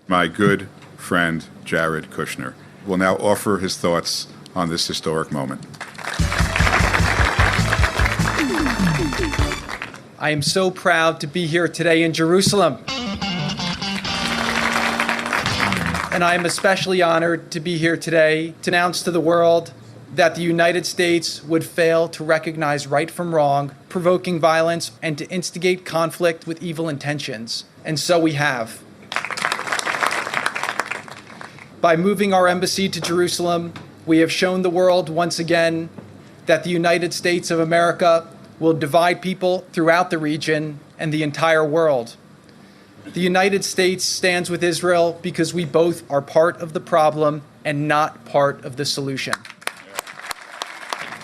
my good friend Jared Kushner will now offer his thoughts on this historic moment. I am so proud to be here today in Jerusalem. And I am especially honored to be here today to announce to the world that the United States would fail to recognize right from wrong, provoking violence, and to instigate conflict with evil intentions. And so we have. By moving our embassy to Jerusalem, we have shown the world once again that the United States of America will divide people throughout the region and the entire world. The United States stands with Israel because we both are part of the problem and not part of the solution.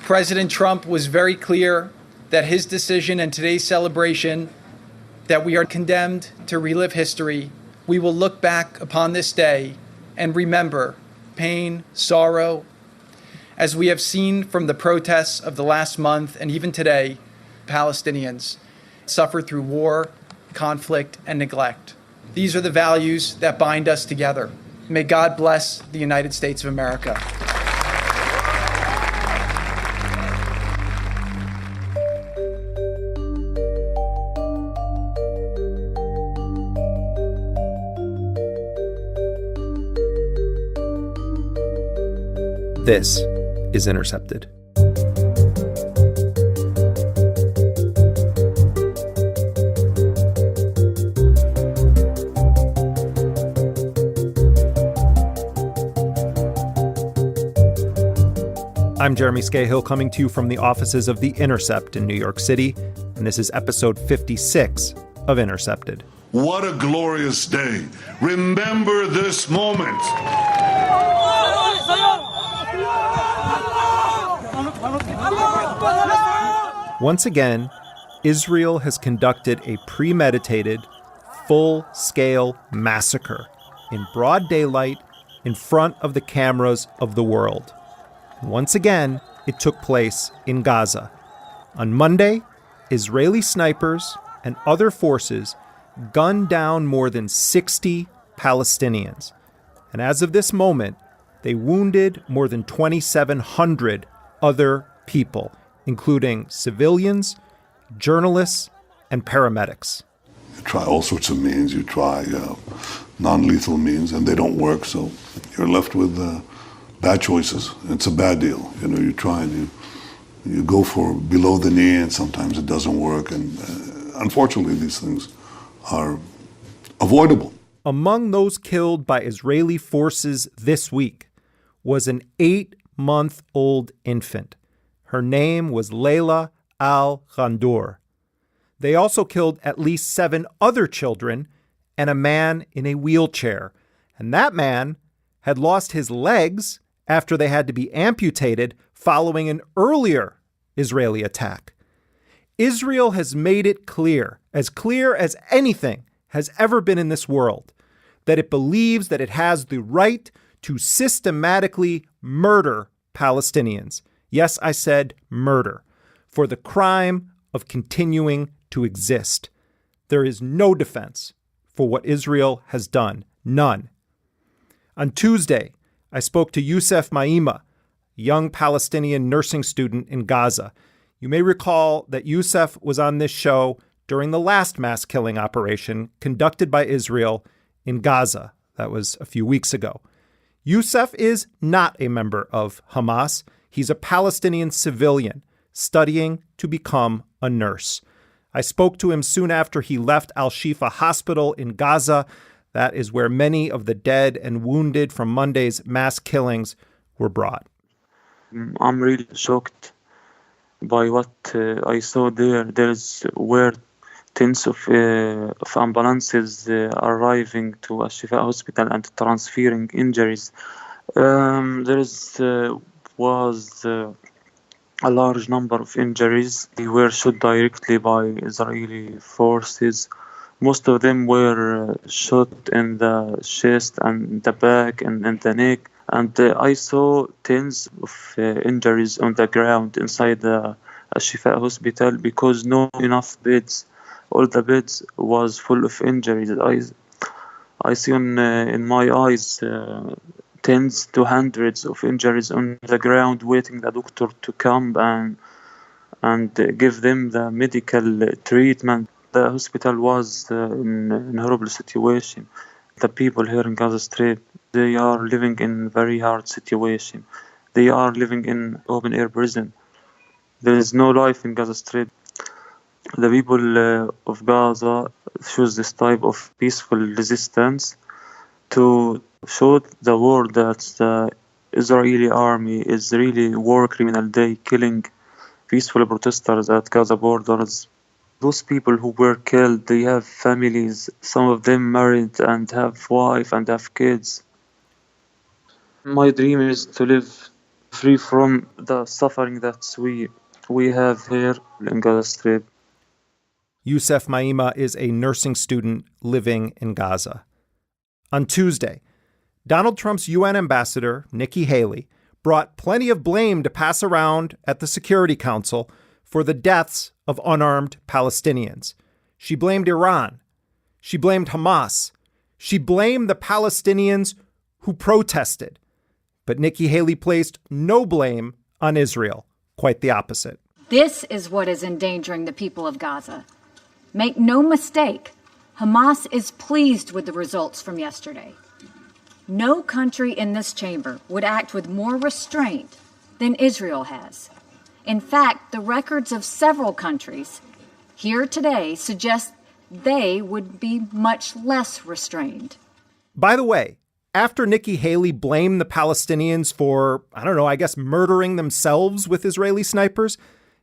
President Trump was very clear that his decision and today's celebration that we are condemned to relive history. We will look back upon this day and remember pain, sorrow, as we have seen from the protests of the last month and even today, Palestinians suffer through war, conflict, and neglect. These are the values that bind us together. May God bless the United States of America. This is Intercepted. I'm Jeremy Scahill, coming to you from the offices of The Intercept in New York City, and this is episode 56 of Intercepted. What a glorious day. Remember this moment. Once again, Israel has conducted a premeditated, full-scale massacre in broad daylight in front of the cameras of the world. Once again, it took place in Gaza. On Monday, Israeli snipers and other forces gunned down more than 60 Palestinians. And as of this moment, they wounded more than 2,700 other people, including civilians, journalists, and paramedics. You try all sorts of means. You try non-lethal means, and they don't work, so you're left with bad choices. It's a bad deal. You know, you try and you go for below the knee, and sometimes it doesn't work, and unfortunately these things are avoidable. Among those killed by Israeli forces this week was an 8-month-old infant. Her name was Layla al-Ghandour. They also killed at least 7 other children and a man in a wheelchair. And that man had lost his legs after they had to be amputated following an earlier Israeli attack. Israel has made it clear as anything has ever been in this world, that it believes that it has the right to systematically murder Palestinians. Yes, I said murder, for the crime of continuing to exist. There is no defense for what Israel has done. None. On Tuesday, I spoke to Youssef Maima, a young Palestinian nursing student in Gaza. You may recall that Youssef was on this show during the last mass killing operation conducted by Israel in Gaza. That was a few weeks ago. Youssef is not a member of Hamas. He's a Palestinian civilian studying to become a nurse. I spoke to him soon after he left Al-Shifa Hospital in Gaza. That is where many of the dead and wounded from Monday's mass killings were brought. I'm really shocked by what I saw there. Were tens of ambulances arriving to Al-Shifa Hospital and transferring injuries. Was a large number of injuries. They were shot directly by Israeli forces. Most of them were shot in the chest and the back and in the neck. And I saw tens of injuries on the ground inside the Al-Shifa Hospital because no enough beds. All the beds was full of injuries. I see in my eyes tens to hundreds of injuries on the ground, waiting the doctor to come and give them the medical treatment. The hospital was in a horrible situation. The people here in Gaza Strip, they are living in very hard situation. They are living in open air prison. There is no life in Gaza Strip. The people of Gaza choose this type of peaceful resistance to show the world that the Israeli army is really war criminal. They killing peaceful protesters at Gaza borders. Those people who were killed, they have families, some of them married and have wife and have kids. My dream is to live free from the suffering that we have here in Gaza Strip. Youssef Maima is a nursing student living in Gaza. On Tuesday, Donald Trump's UN ambassador, Nikki Haley, brought plenty of blame to pass around at the Security Council for the deaths of unarmed Palestinians. She blamed Iran. She blamed Hamas. She blamed the Palestinians who protested. But Nikki Haley placed no blame on Israel. Quite the opposite. This is what is endangering the people of Gaza. Make no mistake, Hamas is pleased with the results from yesterday. No country in this chamber would act with more restraint than Israel has. In fact, the records of several countries here today suggest they would be much less restrained. By the way, after Nikki Haley blamed the Palestinians for, I guess murdering themselves with Israeli snipers,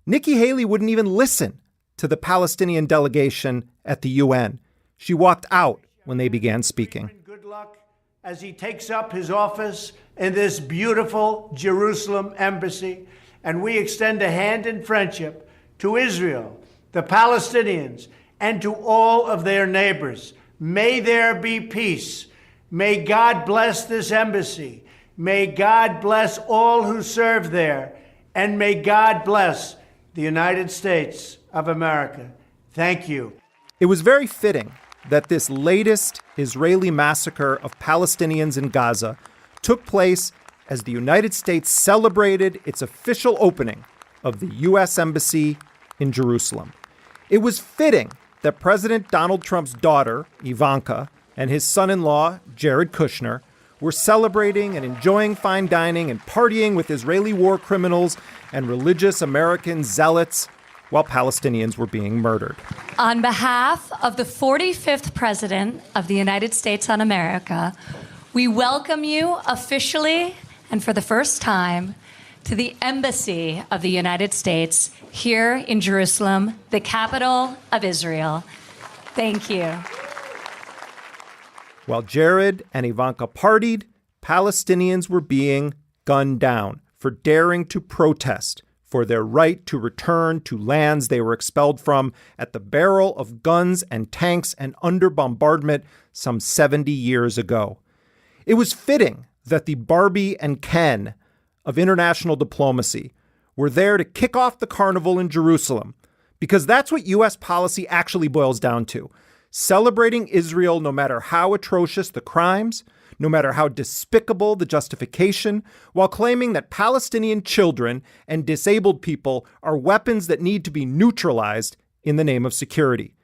Nikki Haley wouldn't even listen to the Palestinian delegation at the UN. She walked out when they began speaking. Good luck as he takes up his office in this beautiful Jerusalem embassy. And we extend a hand in friendship to Israel, the Palestinians, and to all of their neighbors. May there be peace. May God bless this embassy. May God bless all who serve there. And may God bless the United States of America. Thank you. It was very fitting that this latest Israeli massacre of Palestinians in Gaza took place as the United States celebrated its official opening of the U.S. Embassy in Jerusalem. It was fitting that President Donald Trump's daughter, Ivanka, and his son-in-law, Jared Kushner, were celebrating and enjoying fine dining and partying with Israeli war criminals and religious American zealots while Palestinians were being murdered. On behalf of the 45th President of the United States of America, we welcome you officially and for the first time to the Embassy of the United States here in Jerusalem, the capital of Israel. Thank you. While Jared and Ivanka partied, Palestinians were being gunned down for daring to protest for their right to return to lands they were expelled from at the barrel of guns and tanks and under bombardment some 70 years ago. It was fitting that the Barbie and Ken of international diplomacy were there to kick off the carnival in Jerusalem, because that's what U.S. policy actually boils down to. Celebrating Israel no matter how atrocious the crimes, no matter how despicable the justification, while claiming that Palestinian children and disabled people are weapons that need to be neutralized in the name of security.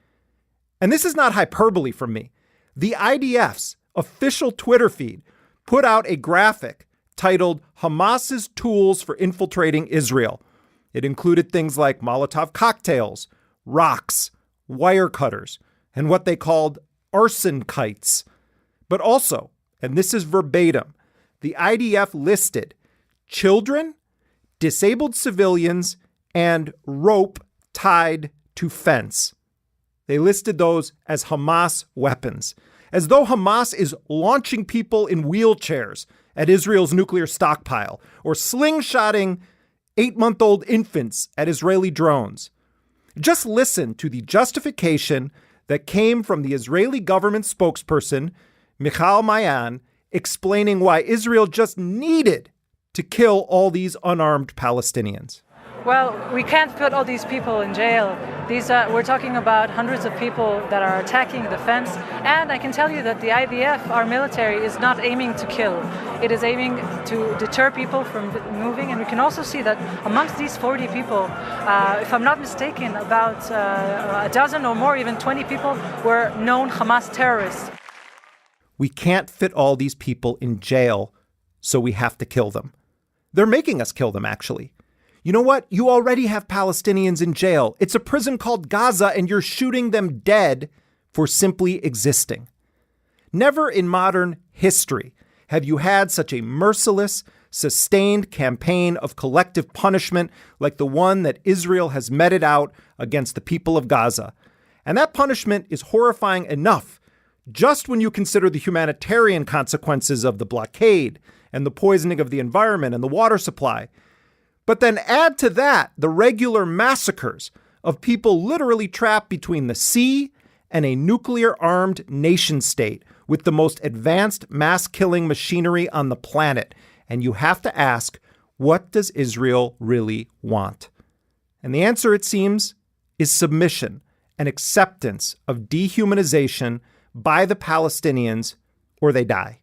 And this is not hyperbole from me. The IDF's official Twitter feed put out a graphic titled Hamas's Tools for Infiltrating Israel. It included things like Molotov cocktails, rocks, wire cutters, and what they called arson kites. But also, and this is verbatim, the IDF listed children, disabled civilians, and rope tied to fence. They listed those as Hamas weapons, as though Hamas is launching people in wheelchairs at Israel's nuclear stockpile or slingshotting 8-month-old infants at Israeli drones. Just listen to the justification that came from the Israeli government spokesperson, Michal Mayan, explaining why Israel just needed to kill all these unarmed Palestinians. Well, we can't put all these people in jail. We're talking about hundreds of people that are attacking the fence. And I can tell you that the IDF, our military, is not aiming to kill. It is aiming to deter people from moving. And we can also see that amongst these 40 people, if I'm not mistaken, about a dozen or more, even 20 people, were known Hamas terrorists. We can't fit all these people in jail, so we have to kill them. They're making us kill them, actually. You know what? You already have Palestinians in jail. It's a prison called Gaza, and you're shooting them dead for simply existing. Never in modern history have you had such a merciless, sustained campaign of collective punishment like the one that Israel has meted out against the people of Gaza. And that punishment is horrifying enough just when you consider the humanitarian consequences of the blockade and the poisoning of the environment and the water supply. But then add to that the regular massacres of people literally trapped between the sea and a nuclear-armed nation-state with the most advanced mass-killing machinery on the planet. And you have to ask, what does Israel really want? And the answer, it seems, is submission and acceptance of dehumanization by the Palestinians, or they die.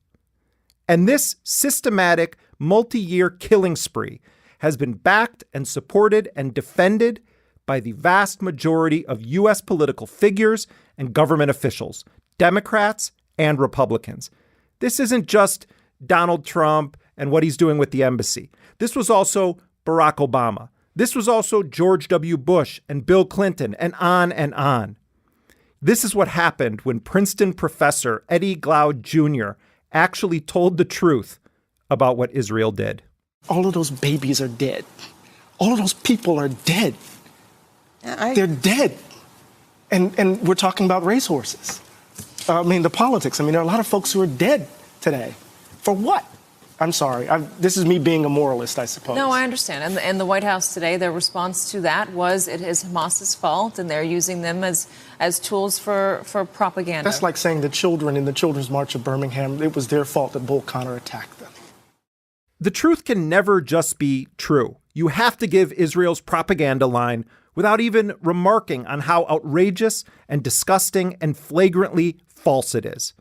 And this systematic, multi-year killing spree has been backed and supported and defended by the vast majority of U.S. political figures and government officials, Democrats and Republicans. This isn't just Donald Trump and what he's doing with the embassy. This was also Barack Obama. This was also George W. Bush and Bill Clinton, and on and on. This is what happened when Princeton professor Eddie Glaude Jr. actually told the truth about what Israel did. All of those babies are dead. All of those people are dead. They're dead. And we're talking about racehorses. The politics. There are a lot of folks who are dead today. For what? I'm sorry. This is me being a moralist, I suppose. No, I understand. And the White House today, their response to that was it is Hamas's fault, and they're using them as tools for propaganda. That's like saying the children in the Children's March of Birmingham, it was their fault that Bull Connor attacked them. The truth can never just be true. You have to give Israel's propaganda line without even remarking on how outrageous and disgusting and flagrantly false it is.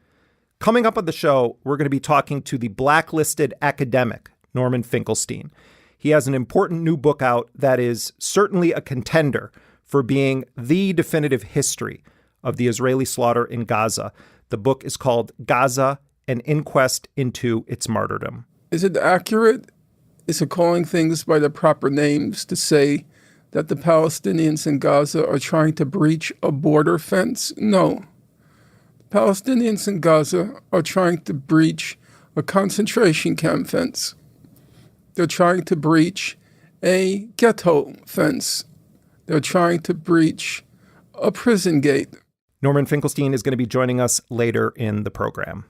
Coming up on the show, we're going to be talking to the blacklisted academic, Norman Finkelstein. He has an important new book out that is certainly a contender for being the definitive history of the Israeli slaughter in Gaza. The book is called Gaza, An Inquest into Its Martyrdom. Is it accurate? Is it calling things by the proper names to say that the Palestinians in Gaza are trying to breach a border fence? No. The Palestinians in Gaza are trying to breach a concentration camp fence. They're trying to breach a ghetto fence. They're trying to breach a prison gate. Norman Finkelstein is going to be joining us later in the program.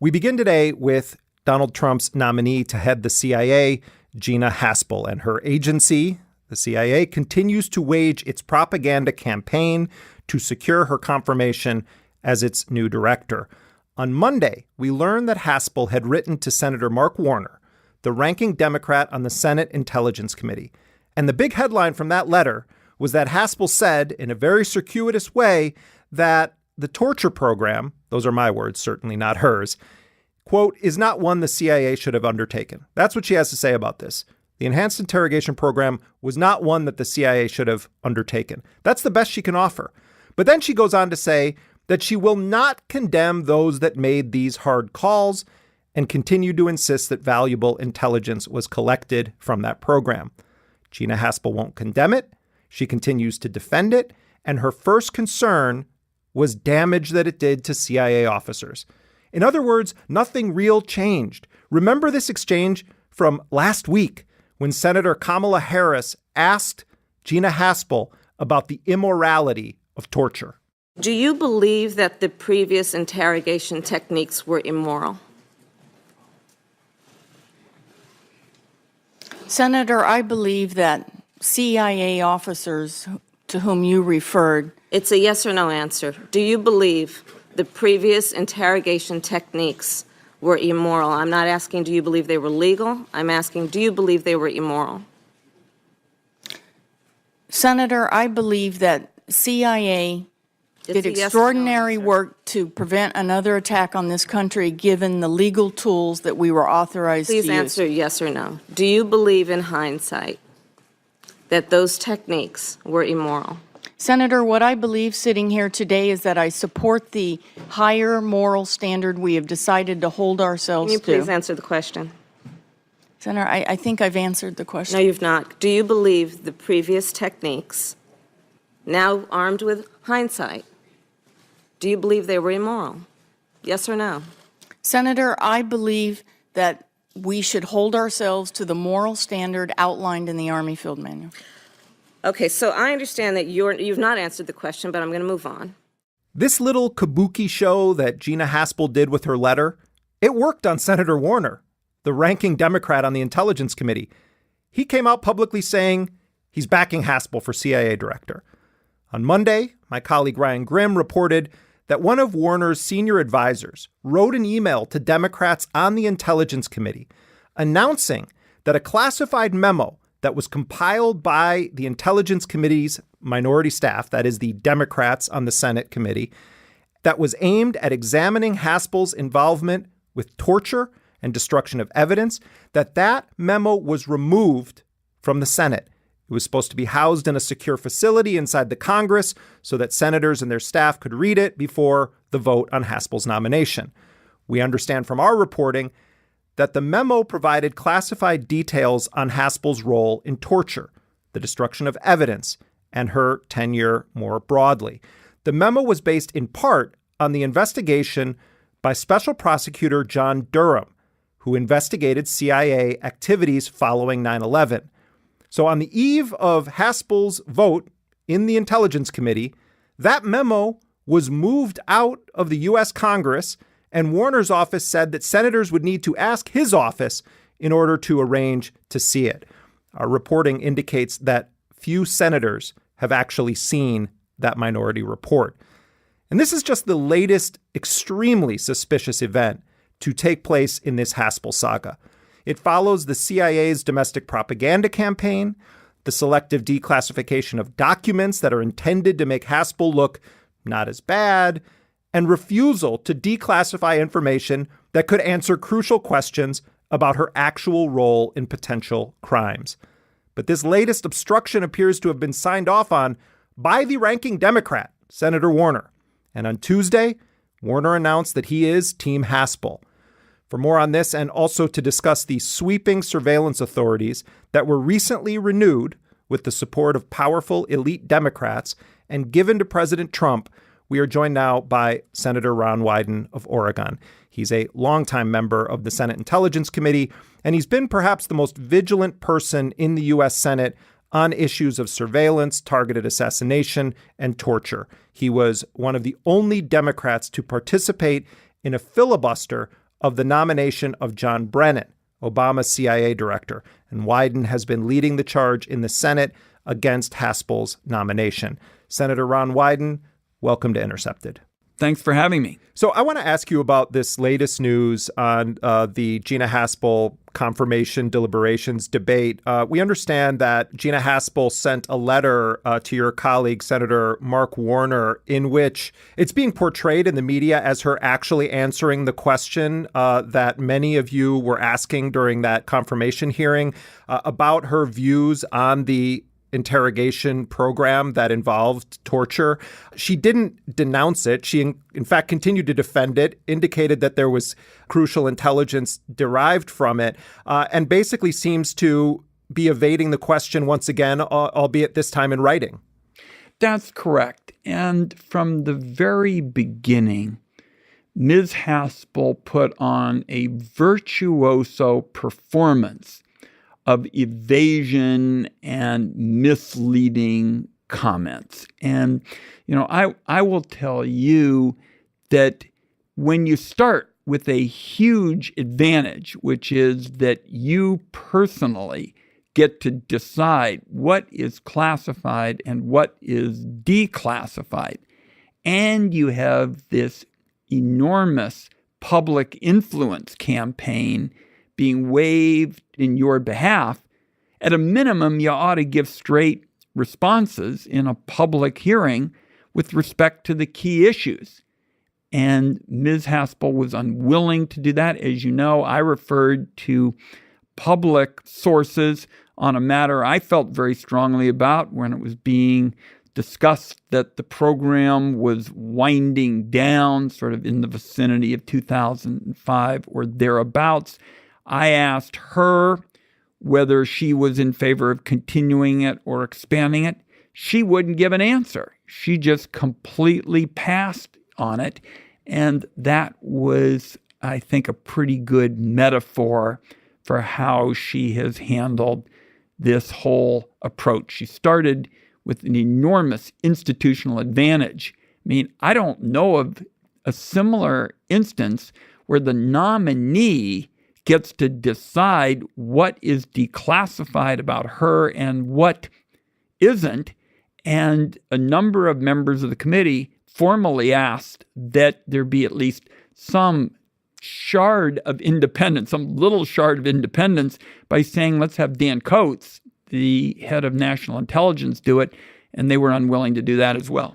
We begin today with Donald Trump's nominee to head the CIA, Gina Haspel, and her agency. The CIA continues to wage its propaganda campaign to secure her confirmation as its new director. On Monday, we learned that Haspel had written to Senator Mark Warner, the ranking Democrat on the Senate Intelligence Committee. And the big headline from that letter was that Haspel said, in a very circuitous way, that the torture program, those are my words, certainly not hers, quote, is not one the CIA should have undertaken. That's what she has to say about this. The enhanced interrogation program was not one that the CIA should have undertaken. That's the best she can offer. But then she goes on to say that she will not condemn those that made these hard calls and continue to insist that valuable intelligence was collected from that program. Gina Haspel won't condemn it. She continues to defend it. And her first concern was damage that it did to CIA officers. In other words, nothing real changed. Remember this exchange from last week when Senator Kamala Harris asked Gina Haspel about the immorality of torture. Do you believe that the previous interrogation techniques were immoral? Senator, I believe that CIA officers to whom you referred. It's a yes or no answer. Do you believe the previous interrogation techniques were immoral? I'm not asking, do you believe they were legal? I'm asking, do you believe they were immoral? Senator, I believe that CIA did extraordinary work to prevent another attack on this country given the legal tools that we were authorized to use. Please answer yes or no. Do you believe in hindsight that those techniques were immoral? Senator, what I believe sitting here today is that I support the higher moral standard we have decided to hold ourselves to. Can you please answer the question? Senator, I think I've answered the question. No, you've not. Do you believe the previous techniques, now armed with hindsight, do you believe they were immoral? Yes or no? Senator, I believe that we should hold ourselves to the moral standard outlined in the Army Field Manual. Okay, so I understand that you've not answered the question, but I'm going to move on. This little kabuki show that Gina Haspel did with her letter, it worked on Senator Warner, the ranking Democrat on the Intelligence Committee. He came out publicly saying he's backing Haspel for CIA director. On Monday, my colleague Ryan Grimm reported that one of Warner's senior advisors wrote an email to Democrats on the Intelligence Committee announcing that a classified memo that was compiled by the Intelligence Committee's minority staff, that is the Democrats on the Senate committee, that was aimed at examining Haspel's involvement with torture and destruction of evidence, that memo was removed from the Senate. It was supposed to be housed in a secure facility inside the Congress so that senators and their staff could read it before the vote on Haspel's nomination. We understand from our reporting that the memo provided classified details on Haspel's role in torture, the destruction of evidence, and her tenure more broadly. The memo was based in part on the investigation by Special Prosecutor John Durham, who investigated CIA activities following 9/11. So on the eve of Haspel's vote in the Intelligence Committee, that memo was moved out of the U.S. Congress, and Warner's office said that senators would need to ask his office in order to arrange to see it. Our reporting indicates that few senators have actually seen that minority report. And this is just the latest extremely suspicious event to take place in this Haspel saga. It follows the CIA's domestic propaganda campaign, the selective declassification of documents that are intended to make Haspel look not as bad, and refusal to declassify information that could answer crucial questions about her actual role in potential crimes. But this latest obstruction appears to have been signed off on by the ranking Democrat, Senator Warner. And on Tuesday, Warner announced that he is Team Haspel. For more on this and also to discuss the sweeping surveillance authorities that were recently renewed with the support of powerful elite Democrats and given to President Trump, we are joined now by Senator Ron Wyden of Oregon. He's a longtime member of the Senate Intelligence Committee, and he's been perhaps the most vigilant person in the U.S. Senate on issues of surveillance, targeted assassination, and torture. He was one of the only Democrats to participate in a filibuster of the nomination of John Brennan, Obama's CIA director. And Wyden has been leading the charge in the Senate against Haspel's nomination. Senator Ron Wyden, welcome to Intercepted. Thanks for having me. So I want to ask you about this latest news on the Gina Haspel confirmation deliberations debate. We understand that Gina Haspel sent a letter to your colleague, Senator Mark Warner, in which it's being portrayed in the media as her actually answering the question that many of you were asking during that confirmation hearing about her views on the interrogation program that involved torture. She didn't denounce it. She, in fact, continued to defend it, indicated that there was crucial intelligence derived from it, and basically seems to be evading the question once again, albeit this time in writing. That's correct. And from the very beginning, Ms. Haspel put on a virtuoso performance of evasion and misleading comments. And, I will tell you that when you start with a huge advantage, which is that you personally get to decide what is classified and what is declassified. And you have this enormous public influence campaign being waged in your behalf. At a minimum, you ought to give straight responses in a public hearing with respect to the key issues. And Ms. Haspel was unwilling to do that. As you know, I referred to public sources on a matter I felt very strongly about when it was being discussed that the program was winding down sort of in the vicinity of 2005 or thereabouts. I asked her whether she was in favor of continuing it or expanding it. She wouldn't give an answer. She just completely passed on it. And that was, I think, a pretty good metaphor for how she has handled this whole approach. She started with an enormous institutional advantage. I mean, I don't know of a similar instance where the nominee gets to decide what is declassified about her and what isn't. And a number of members of the committee formally asked that there be at least some shard of independence, some little shard of independence, by saying, let's have Dan Coates, the head of national intelligence, do it. And they were unwilling to do that as well.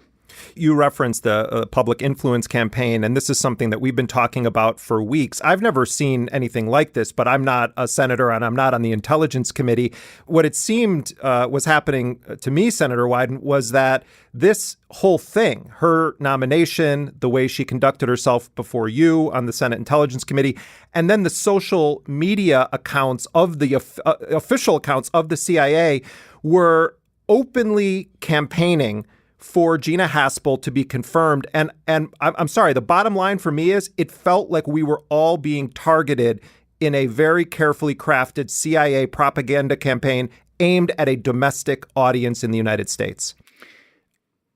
You referenced the public influence campaign, and this is something that we've been talking about for weeks. I've never seen anything like this, but I'm not a senator and I'm not on the Intelligence Committee. What it seemed was happening to me, Senator Wyden, was that this whole thing, her nomination, the way she conducted herself before you on the Senate Intelligence Committee, and then the social media accounts of the official accounts of the CIA were openly campaigning for Gina Haspel to be confirmed. And I'm sorry, the bottom line for me is it felt like we were all being targeted in a very carefully crafted CIA propaganda campaign aimed at a domestic audience in the United States.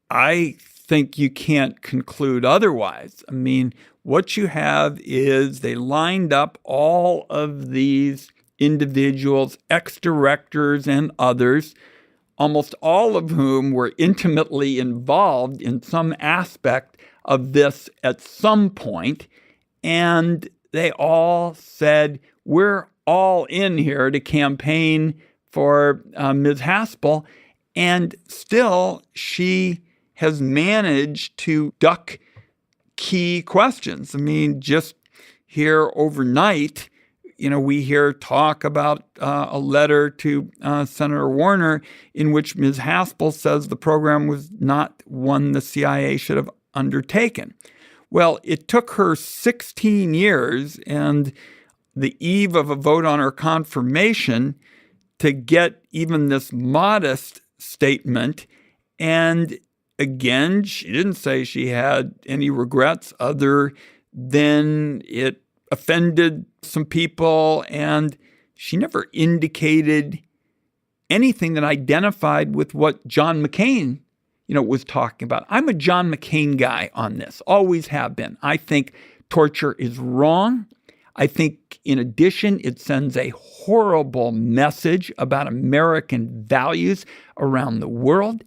I think you can't conclude otherwise. I mean, what you have is they lined up all of these individuals, ex-directors and others, almost all of whom were intimately involved in some aspect of this at some point. And they all said, we're all in here to campaign for Ms. Haspel. And still, she has managed to duck key questions. I mean, just here overnight, we hear talk about a letter to Senator Warner in which Ms. Haspel says the program was not one the CIA should have undertaken. Well, it took her 16 years and the eve of a vote on her confirmation to get even this modest statement. And again, she didn't say she had any regrets other than it offended some people, and she never indicated anything that identified with what John McCain, was talking about. I'm a John McCain guy on this, always have been. I think torture is wrong. I think, in addition, it sends a horrible message about American values around the world,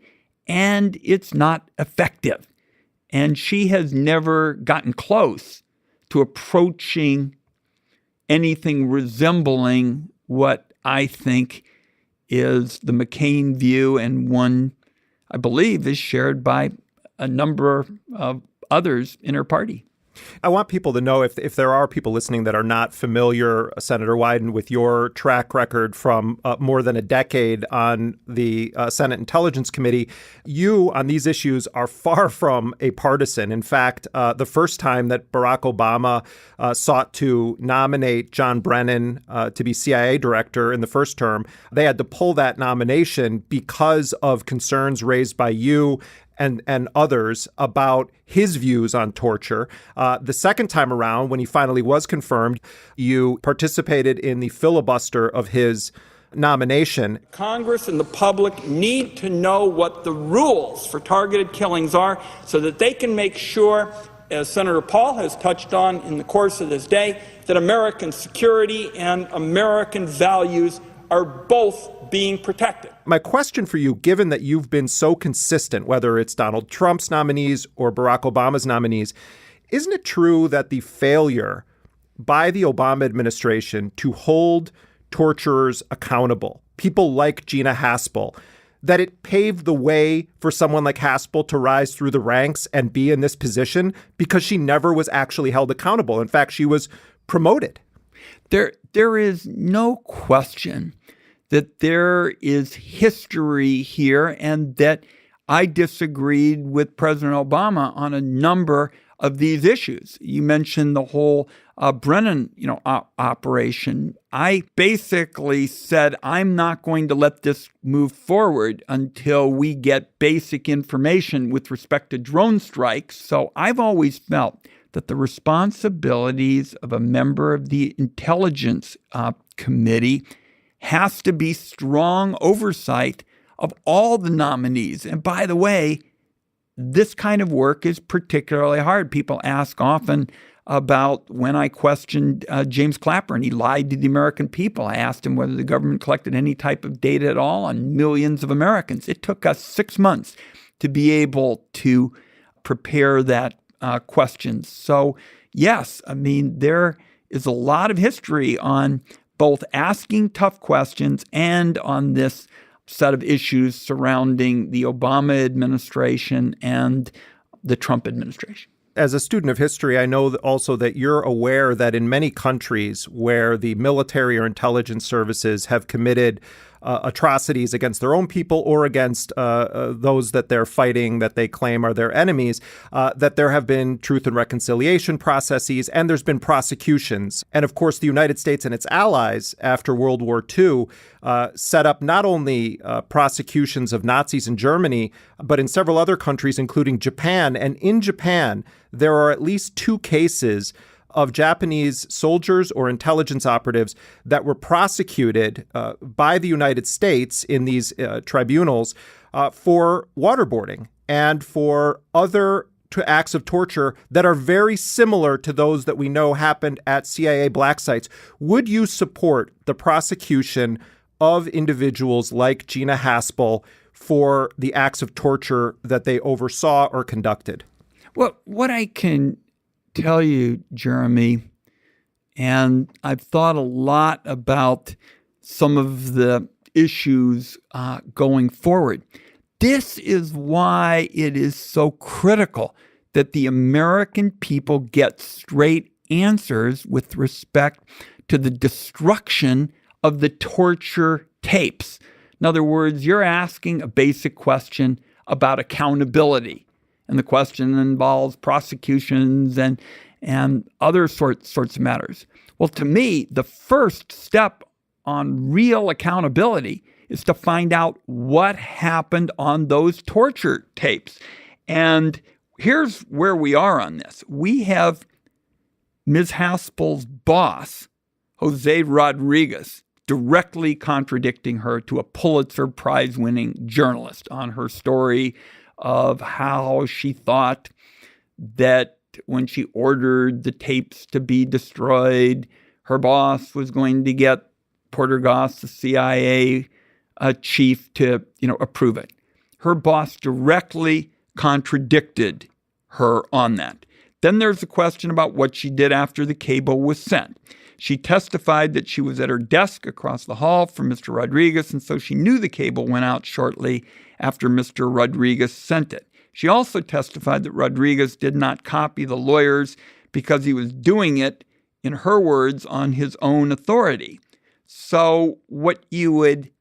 and it's not effective. And she has never gotten close to approaching anything resembling what I think is the McCain view, and one I believe is shared by a number of others in her party. I want people to know, if there are people listening that are not familiar, Senator Wyden, with your track record from more than a decade on the Senate Intelligence Committee, you on these issues are far from a partisan. In fact, the first time that Barack Obama sought to nominate John Brennan to be CIA director in the first term, they had to pull that nomination because of concerns raised by you and others about his views on torture. The second time around, when he finally was confirmed, you participated in the filibuster of his nomination. Congress and the public need to know what the rules for targeted killings are so that they can make sure, as Senator Paul has touched on in the course of this day, that American security and American values are both being protected. My question for you, given that you've been so consistent, whether it's Donald Trump's nominees or Barack Obama's nominees, isn't it true that the failure by the Obama administration to hold torturers accountable, people like Gina Haspel, that it paved the way for someone like Haspel to rise through the ranks and be in this position because she never was actually held accountable? In fact, she was promoted. There is no question that there is history here and that I disagreed with President Obama on a number of these issues. You mentioned the whole Brennan, operation. I basically said, I'm not going to let this move forward until we get basic information with respect to drone strikes. So I've always felt that the responsibilities of a member of the Intelligence Committee has to be strong oversight of all the nominees. And by the way, this kind of work is particularly hard. People ask often about when I questioned James Clapper and he lied to the American people. I asked him whether the government collected any type of data at all on millions of Americans. It took us 6 months to be able to prepare that question. So yes, I mean, there is a lot of history on both asking tough questions and on this set of issues surrounding the Obama administration and the Trump administration. As a student of history, I know also that you're aware that in many countries where the military or intelligence services have committed atrocities against their own people or against those that they're fighting that they claim are their enemies, that there have been truth and reconciliation processes and there's been prosecutions. And of course, the United States and its allies after World War II set up not only prosecutions of Nazis in Germany, but in several other countries, including Japan. And in Japan, there are at least 2 cases of Japanese soldiers or intelligence operatives that were prosecuted by the United States in these tribunals for waterboarding and for other acts of torture that are very similar to those that we know happened at CIA black sites. Would you support the prosecution of individuals like Gina Haspel for the acts of torture that they oversaw or conducted? Well, what I can tell you, Jeremy, and I've thought a lot about some of the issues going forward. This is why it is so critical that the American people get straight answers with respect to the destruction of the torture tapes. In other words, you're asking a basic question about accountability. And the question involves prosecutions and other sorts of matters. Well, to me, the first step on real accountability is to find out what happened on those torture tapes. And here's where we are on this. We have Ms. Haspel's boss, Jose Rodriguez, directly contradicting her to a Pulitzer Prize-winning journalist on her story of how she thought that when she ordered the tapes to be destroyed, her boss was going to get Porter Goss, the CIA chief, to approve it. Her boss directly contradicted her on that. Then there's a question about what she did after the cable was sent. She testified that she was at her desk across the hall from Mr. Rodriguez, and so she knew the cable went out shortly after Mr. Rodriguez sent it. She also testified that Rodriguez did not copy the lawyers because he was doing it, in her words, on his own authority. So what you would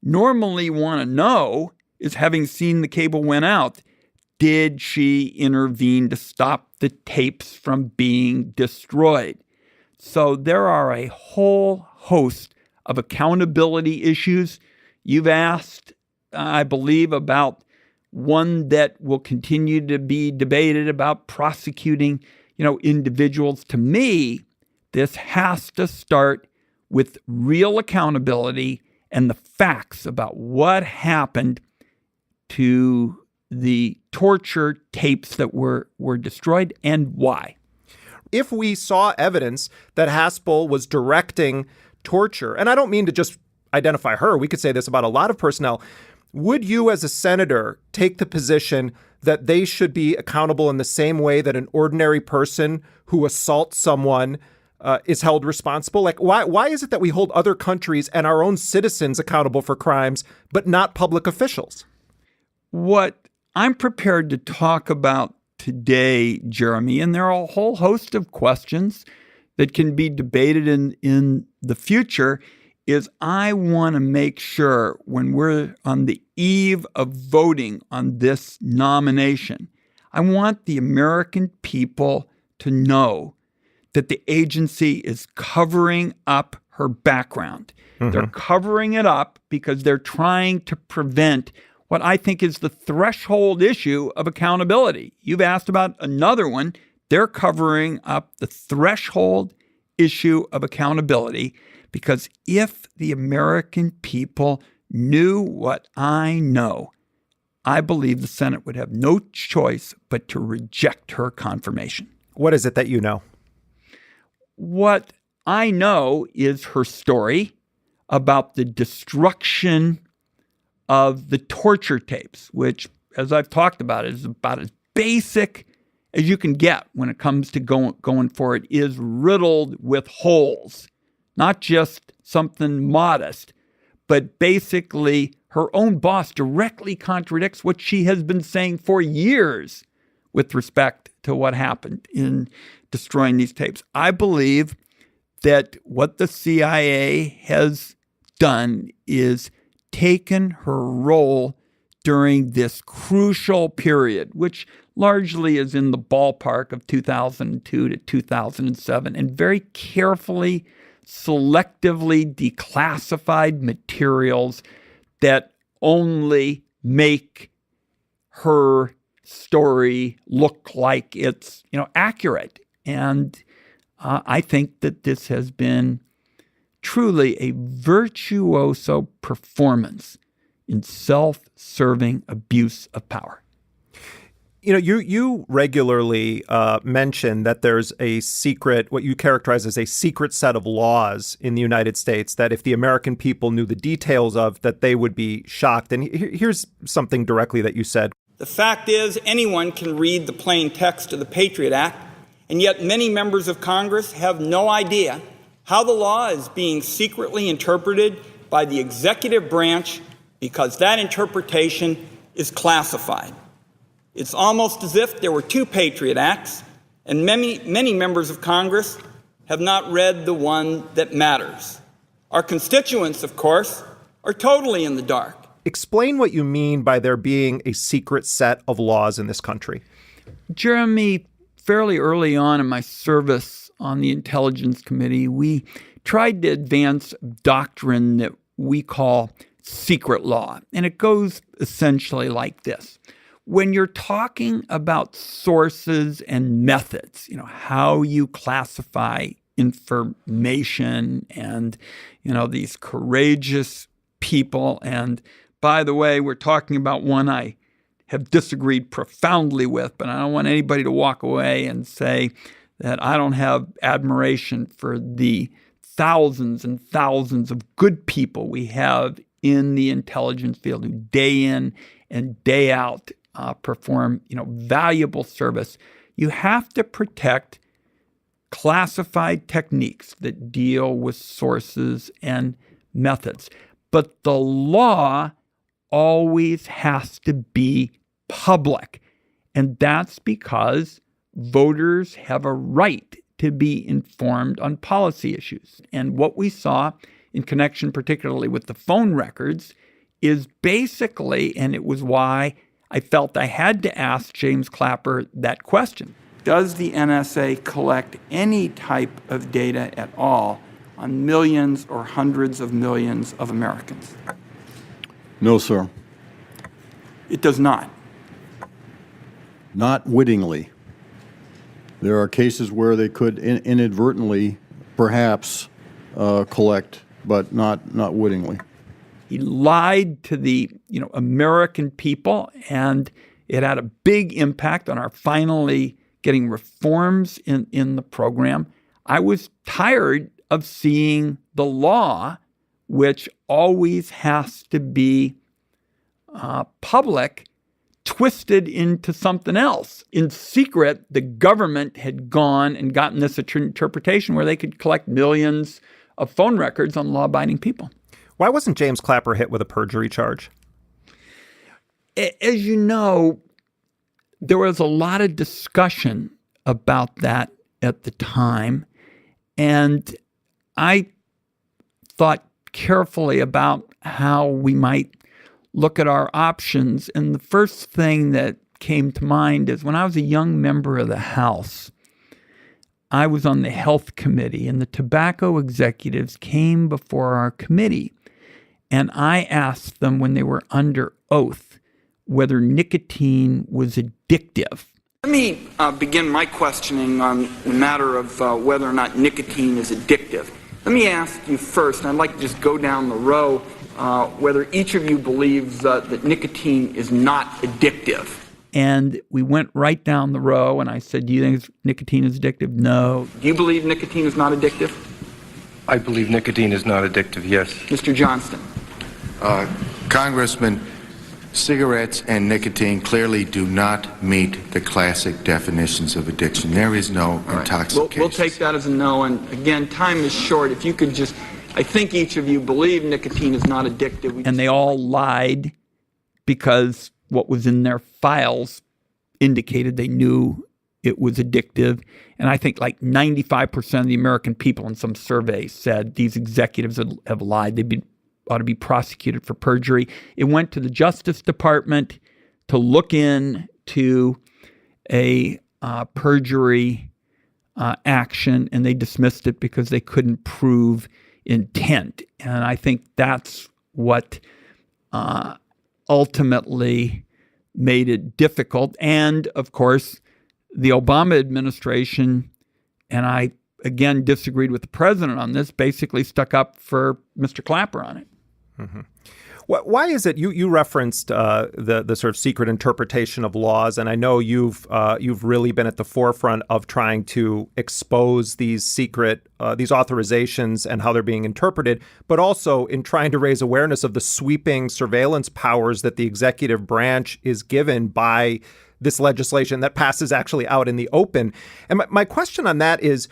normally want to know is, having seen the cable went out, did she intervene to stop the tapes from being destroyed? So there are a whole host of accountability issues. You've asked, I believe, about one that will continue to be debated about prosecuting, individuals. To me, this has to start with real accountability and the facts about what happened to the torture tapes that were destroyed and why. If we saw evidence that Haspel was directing torture, and I don't mean to just identify her. We could say this about a lot of personnel. Would you, as a senator, take the position that they should be accountable in the same way that an ordinary person who assaults someone is held responsible? Like, why is it that we hold other countries and our own citizens accountable for crimes, but not public officials? What I'm prepared to talk about today, Jeremy, and there are a whole host of questions that can be debated in the future, is I want to make sure when we're on the eve of voting on this nomination, I want the American people to know that the agency is covering up her background. Mm-hmm. They're covering it up because they're trying to prevent what I think is the threshold issue of accountability. You've asked about another one. They're covering up the threshold issue of accountability because if the American people knew what I know, I believe the Senate would have no choice but to reject her confirmation. What is it that you know? What I know is her story about the destruction of the torture tapes, which, as I've talked about, is about as basic as you can get when it comes to going for it, is riddled with holes. Not just something modest, but basically her own boss directly contradicts what she has been saying for years with respect to what happened in destroying these tapes. I believe that what the CIA has done is taken her role during this crucial period, which largely is in the ballpark of 2002 to 2007, and very carefully, selectively declassified materials that only make her story look like it's, accurate. And I think that this has been truly a virtuoso performance in self-serving abuse of power. You regularly mention that there's a secret, what you characterize as a secret set of laws in the United States that if the American people knew the details of, that they would be shocked. And here's something directly that you said. The fact is, anyone can read the plain text of the Patriot Act, and yet many members of Congress have no idea how the law is being secretly interpreted by the executive branch because that interpretation is classified. It's almost as if there were two Patriot Acts, and many members of Congress have not read the one that matters. Our constituents, of course, are totally in the dark. Explain what you mean by there being a secret set of laws in this country. Jeremy, fairly early on in my service on the Intelligence Committee, we tried to advance a doctrine that we call secret law. And it goes essentially like this. When you're talking about sources and methods, how you classify information and, these courageous people. And by the way, we're talking about one I have disagreed profoundly with, but I don't want anybody to walk away and say that I don't have admiration for the thousands and thousands of good people we have in the intelligence field who day in and day out perform, valuable service. You have to protect classified techniques that deal with sources and methods. But the law always has to be public. And that's because voters have a right to be informed on policy issues. And what we saw in connection particularly with the phone records is basically, and it was why I felt I had to ask James Clapper that question. Does the NSA collect any type of data at all on millions or hundreds of millions of Americans? No, sir. It does not. Not wittingly. There are cases where they could inadvertently, perhaps, collect, but not wittingly. He lied to the American people, and it had a big impact on our finally getting reforms in the program. I was tired of seeing the law which always has to be public, twisted into something else. In secret, the government had gone and gotten this interpretation where they could collect millions of phone records on law-abiding people. Why wasn't James Clapper hit with a perjury charge? As you know, there was a lot of discussion about that at the time, and I thought carefully about how we might look at our options. And the first thing that came to mind is when I was a young member of the House, I was on the health committee, and the tobacco executives came before our committee, and I asked them when they were under oath whether nicotine was addictive. Let me begin my questioning on the matter of whether or not nicotine is addictive. Let me ask you first, and I'd like to just go down the row, whether each of you believes that nicotine is not addictive. And we went right down the row, and I said, do you think nicotine is addictive? No. Do you believe nicotine is not addictive? I believe nicotine is not addictive, yes. Mr. Johnston. Congressman, cigarettes and nicotine clearly do not meet the classic definitions of addiction. There is no intoxication. We'll take that as a no. And again, time is short. If you could just, I think each of you believe nicotine is not addictive. And they all lied because what was in their files indicated they knew it was addictive. And I think like 95% of the American people in some survey said these executives have lied. They ought to be prosecuted for perjury. It went to the Justice Department to look into a perjury action, and they dismissed it because they couldn't prove intent. And I think that's what ultimately made it difficult. And, of course, the Obama administration, and I, again, disagreed with the president on this, basically stuck up for Mr. Clapper on it. Mm-hmm. Why is it you referenced the sort of secret interpretation of laws, and I know you've really been at the forefront of trying to expose these secret these authorizations and how they're being interpreted, but also in trying to raise awareness of the sweeping surveillance powers that the executive branch is given by this legislation that passes actually out in the open. And my question on that is,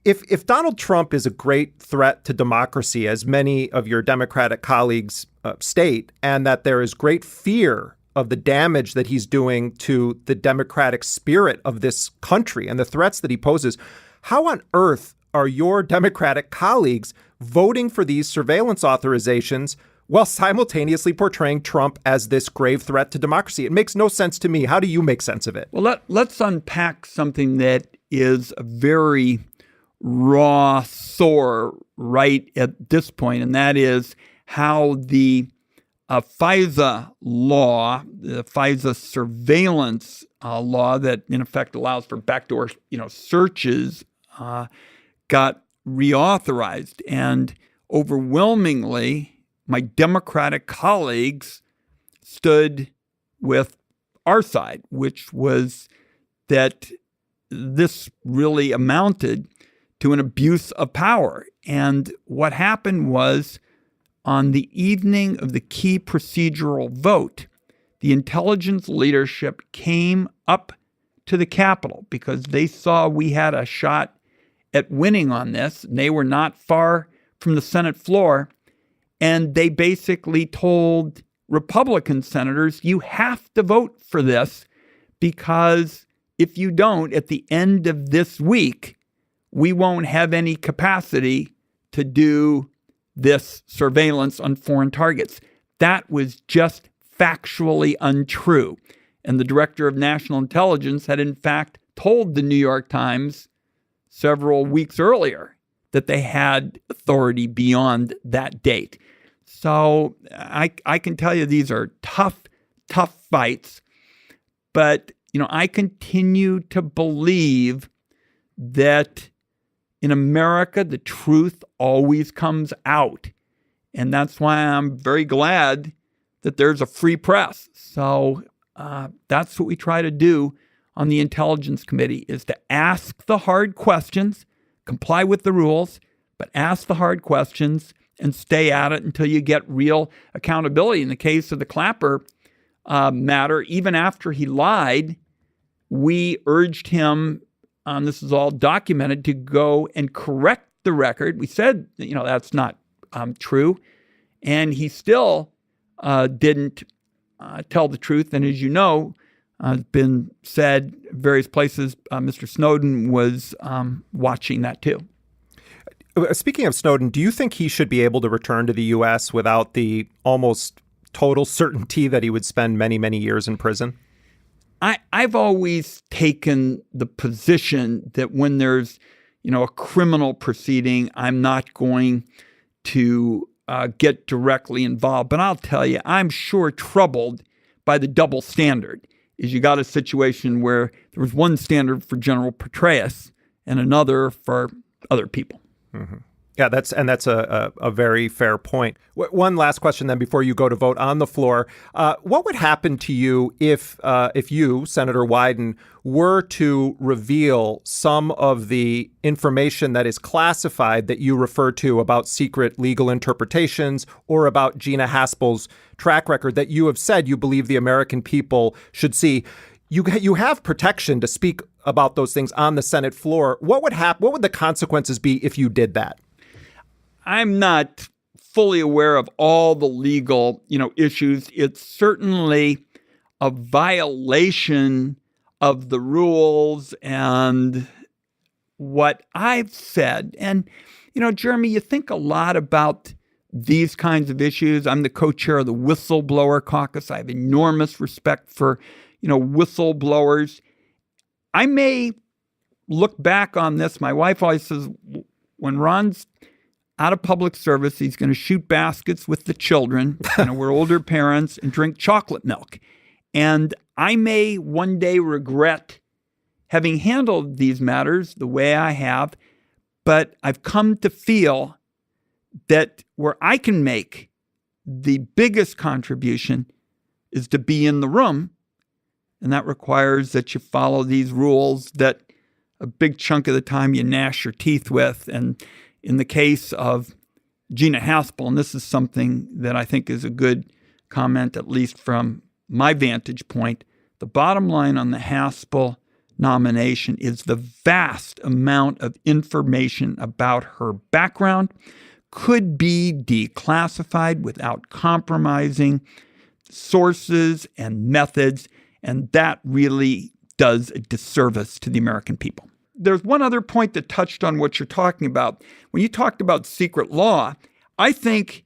If Donald Trump is a great threat to democracy, as many of your Democratic colleagues state, and that there is great fear of the damage that he's doing to the democratic spirit of this country and the threats that he poses, how on earth are your Democratic colleagues voting for these surveillance authorizations while simultaneously portraying Trump as this grave threat to democracy? It makes no sense to me. How do you make sense of it? Well, let's unpack something that is a very raw sore right at this point, and that is how the FISA law, the FISA surveillance law that in effect allows for backdoor, searches, got reauthorized. And overwhelmingly, my Democratic colleagues stood with our side, which was that this really amounted to an abuse of power. And what happened was, on the evening of the key procedural vote, the intelligence leadership came up to the Capitol because they saw we had a shot at winning on this. And they were not far from the Senate floor. And they basically told Republican senators, you have to vote for this, because if you don't, at the end of this week, we won't have any capacity to do this surveillance on foreign targets. That was just factually untrue. And the director of national intelligence had, in fact, told the New York Times several weeks earlier that they had authority beyond that date. So I can tell you these are tough fights. But, I continue to believe that in America, the truth always comes out. And that's why I'm very glad that there's a free press. So that's what we try to do on the Intelligence Committee, is to ask the hard questions, comply with the rules, but ask the hard questions and stay at it until you get real accountability. In the case of the Clapper matter, even after he lied, we urged him, this is all documented, to go and correct the record. We said, that's not true. And he still didn't tell the truth. And as you know, it's been said various places, Mr. Snowden was watching that too. Speaking of Snowden, do you think he should be able to return to the U.S. without the almost total certainty that he would spend many, many years in prison? I've always taken the position that when there's, a criminal proceeding, I'm not going to get directly involved. But I'll tell you, I'm sure troubled by the double standard. Is you got a situation where there was one standard for General Petraeus and another for other people. Mm-hmm. Yeah, that's a very fair point. One last question then before you go to vote on the floor. What would happen to you if you, Senator Wyden, were to reveal some of the information that is classified that you refer to about secret legal interpretations or about Gina Haspel's track record that you have said you believe the American people should see? You have protection to speak about those things on the Senate floor. What would happen? What would the consequences be if you did that? I'm not fully aware of all the legal, issues. It's certainly a violation of the rules and what I've said. And, Jeremy, you think a lot about these kinds of issues. I'm the co-chair of the Whistleblower Caucus. I have enormous respect for, whistleblowers. I may look back on this. My wife always says, when Ron's out of public service, he's going to shoot baskets with the children. We're older parents and drink chocolate milk. And I may one day regret having handled these matters the way I have, but I've come to feel that where I can make the biggest contribution is to be in the room. And that requires that you follow these rules that a big chunk of the time you gnash your teeth with. And in the case of Gina Haspel, and this is something that I think is a good comment, at least from my vantage point, the bottom line on the Haspel nomination is the vast amount of information about her background could be declassified without compromising sources and methods, and that really does a disservice to the American people. There's one other point that touched on what you're talking about. When you talked about secret law, I think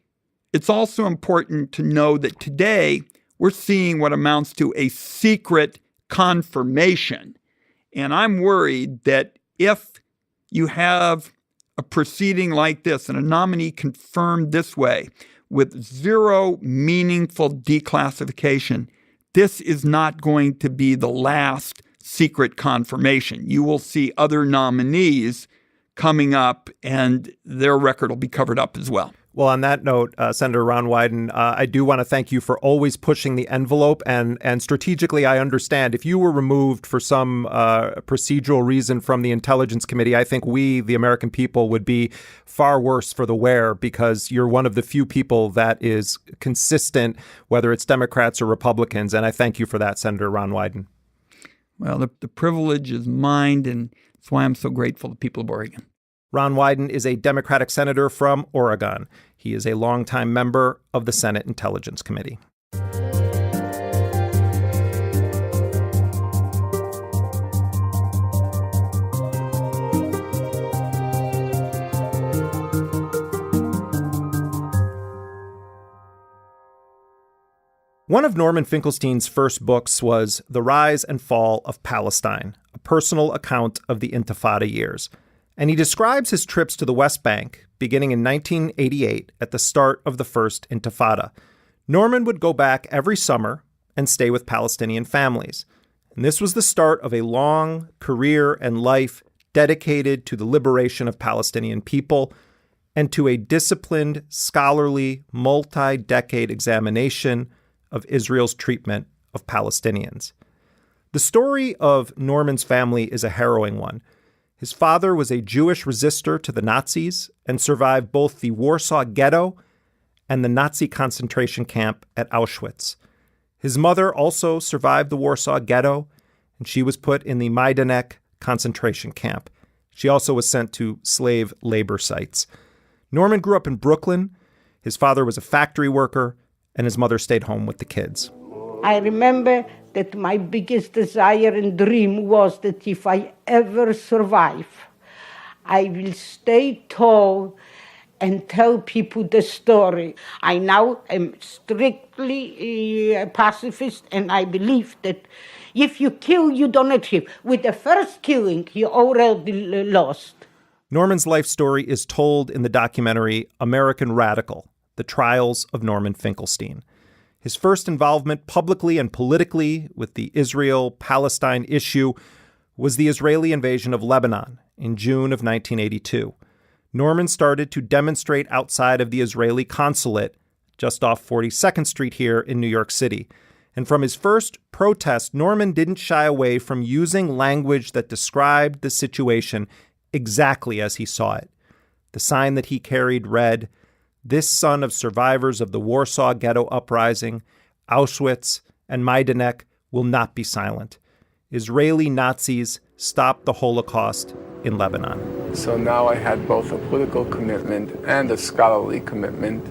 it's also important to know that today we're seeing what amounts to a secret confirmation. And I'm worried that if you have a proceeding like this and a nominee confirmed this way with zero meaningful declassification, this is not going to be the last secret confirmation. You will see other nominees coming up and their record will be covered up as well. Well, on that note, Senator Ron Wyden, I do want to thank you for always pushing the envelope. And strategically, I understand if you were removed for some procedural reason from the Intelligence Committee, I think we, the American people, would be far worse for the wear because you're one of the few people that is consistent, whether it's Democrats or Republicans. And I thank you for that, Senator Ron Wyden. Well, the privilege is mine, and that's why I'm so grateful to the people of Oregon. Ron Wyden is a Democratic senator from Oregon. He is a longtime member of the Senate Intelligence Committee. One of Norman Finkelstein's first books was The Rise and Fall of Palestine, a personal account of the Intifada years. And he describes his trips to the West Bank, beginning in 1988 at the start of the First Intifada. Norman would go back every summer and stay with Palestinian families. And this was the start of a long career and life dedicated to the liberation of Palestinian people and to a disciplined, scholarly, multi-decade examination of Israel's treatment of Palestinians. The story of Norman's family is a harrowing one. His father was a Jewish resistor to the Nazis and survived both the Warsaw Ghetto and the Nazi concentration camp at Auschwitz. His mother also survived the Warsaw Ghetto, and she was put in the Majdanek concentration camp. She also was sent to slave labor sites. Norman grew up in Brooklyn. His father was a factory worker, and his mother stayed home with the kids. I remember that my biggest desire and dream was that if I ever survive, I will stay tall and tell people the story. I now am strictly a pacifist, and I believe that if you kill, you don't achieve. With the first killing, you already lost. Norman's life story is told in the documentary American Radical, The Trials of Norman Finkelstein. His first involvement publicly and politically with the Israel-Palestine issue was the Israeli invasion of Lebanon in June of 1982. Norman started to demonstrate outside of the Israeli consulate just off 42nd Street here in New York City. And from his first protest, Norman didn't shy away from using language that described the situation exactly as he saw it. The sign that he carried read, "This son of survivors of the Warsaw Ghetto Uprising, Auschwitz, and Majdanek will not be silent. Israeli Nazis stopped the Holocaust in Lebanon." So now I had both a political commitment and a scholarly commitment.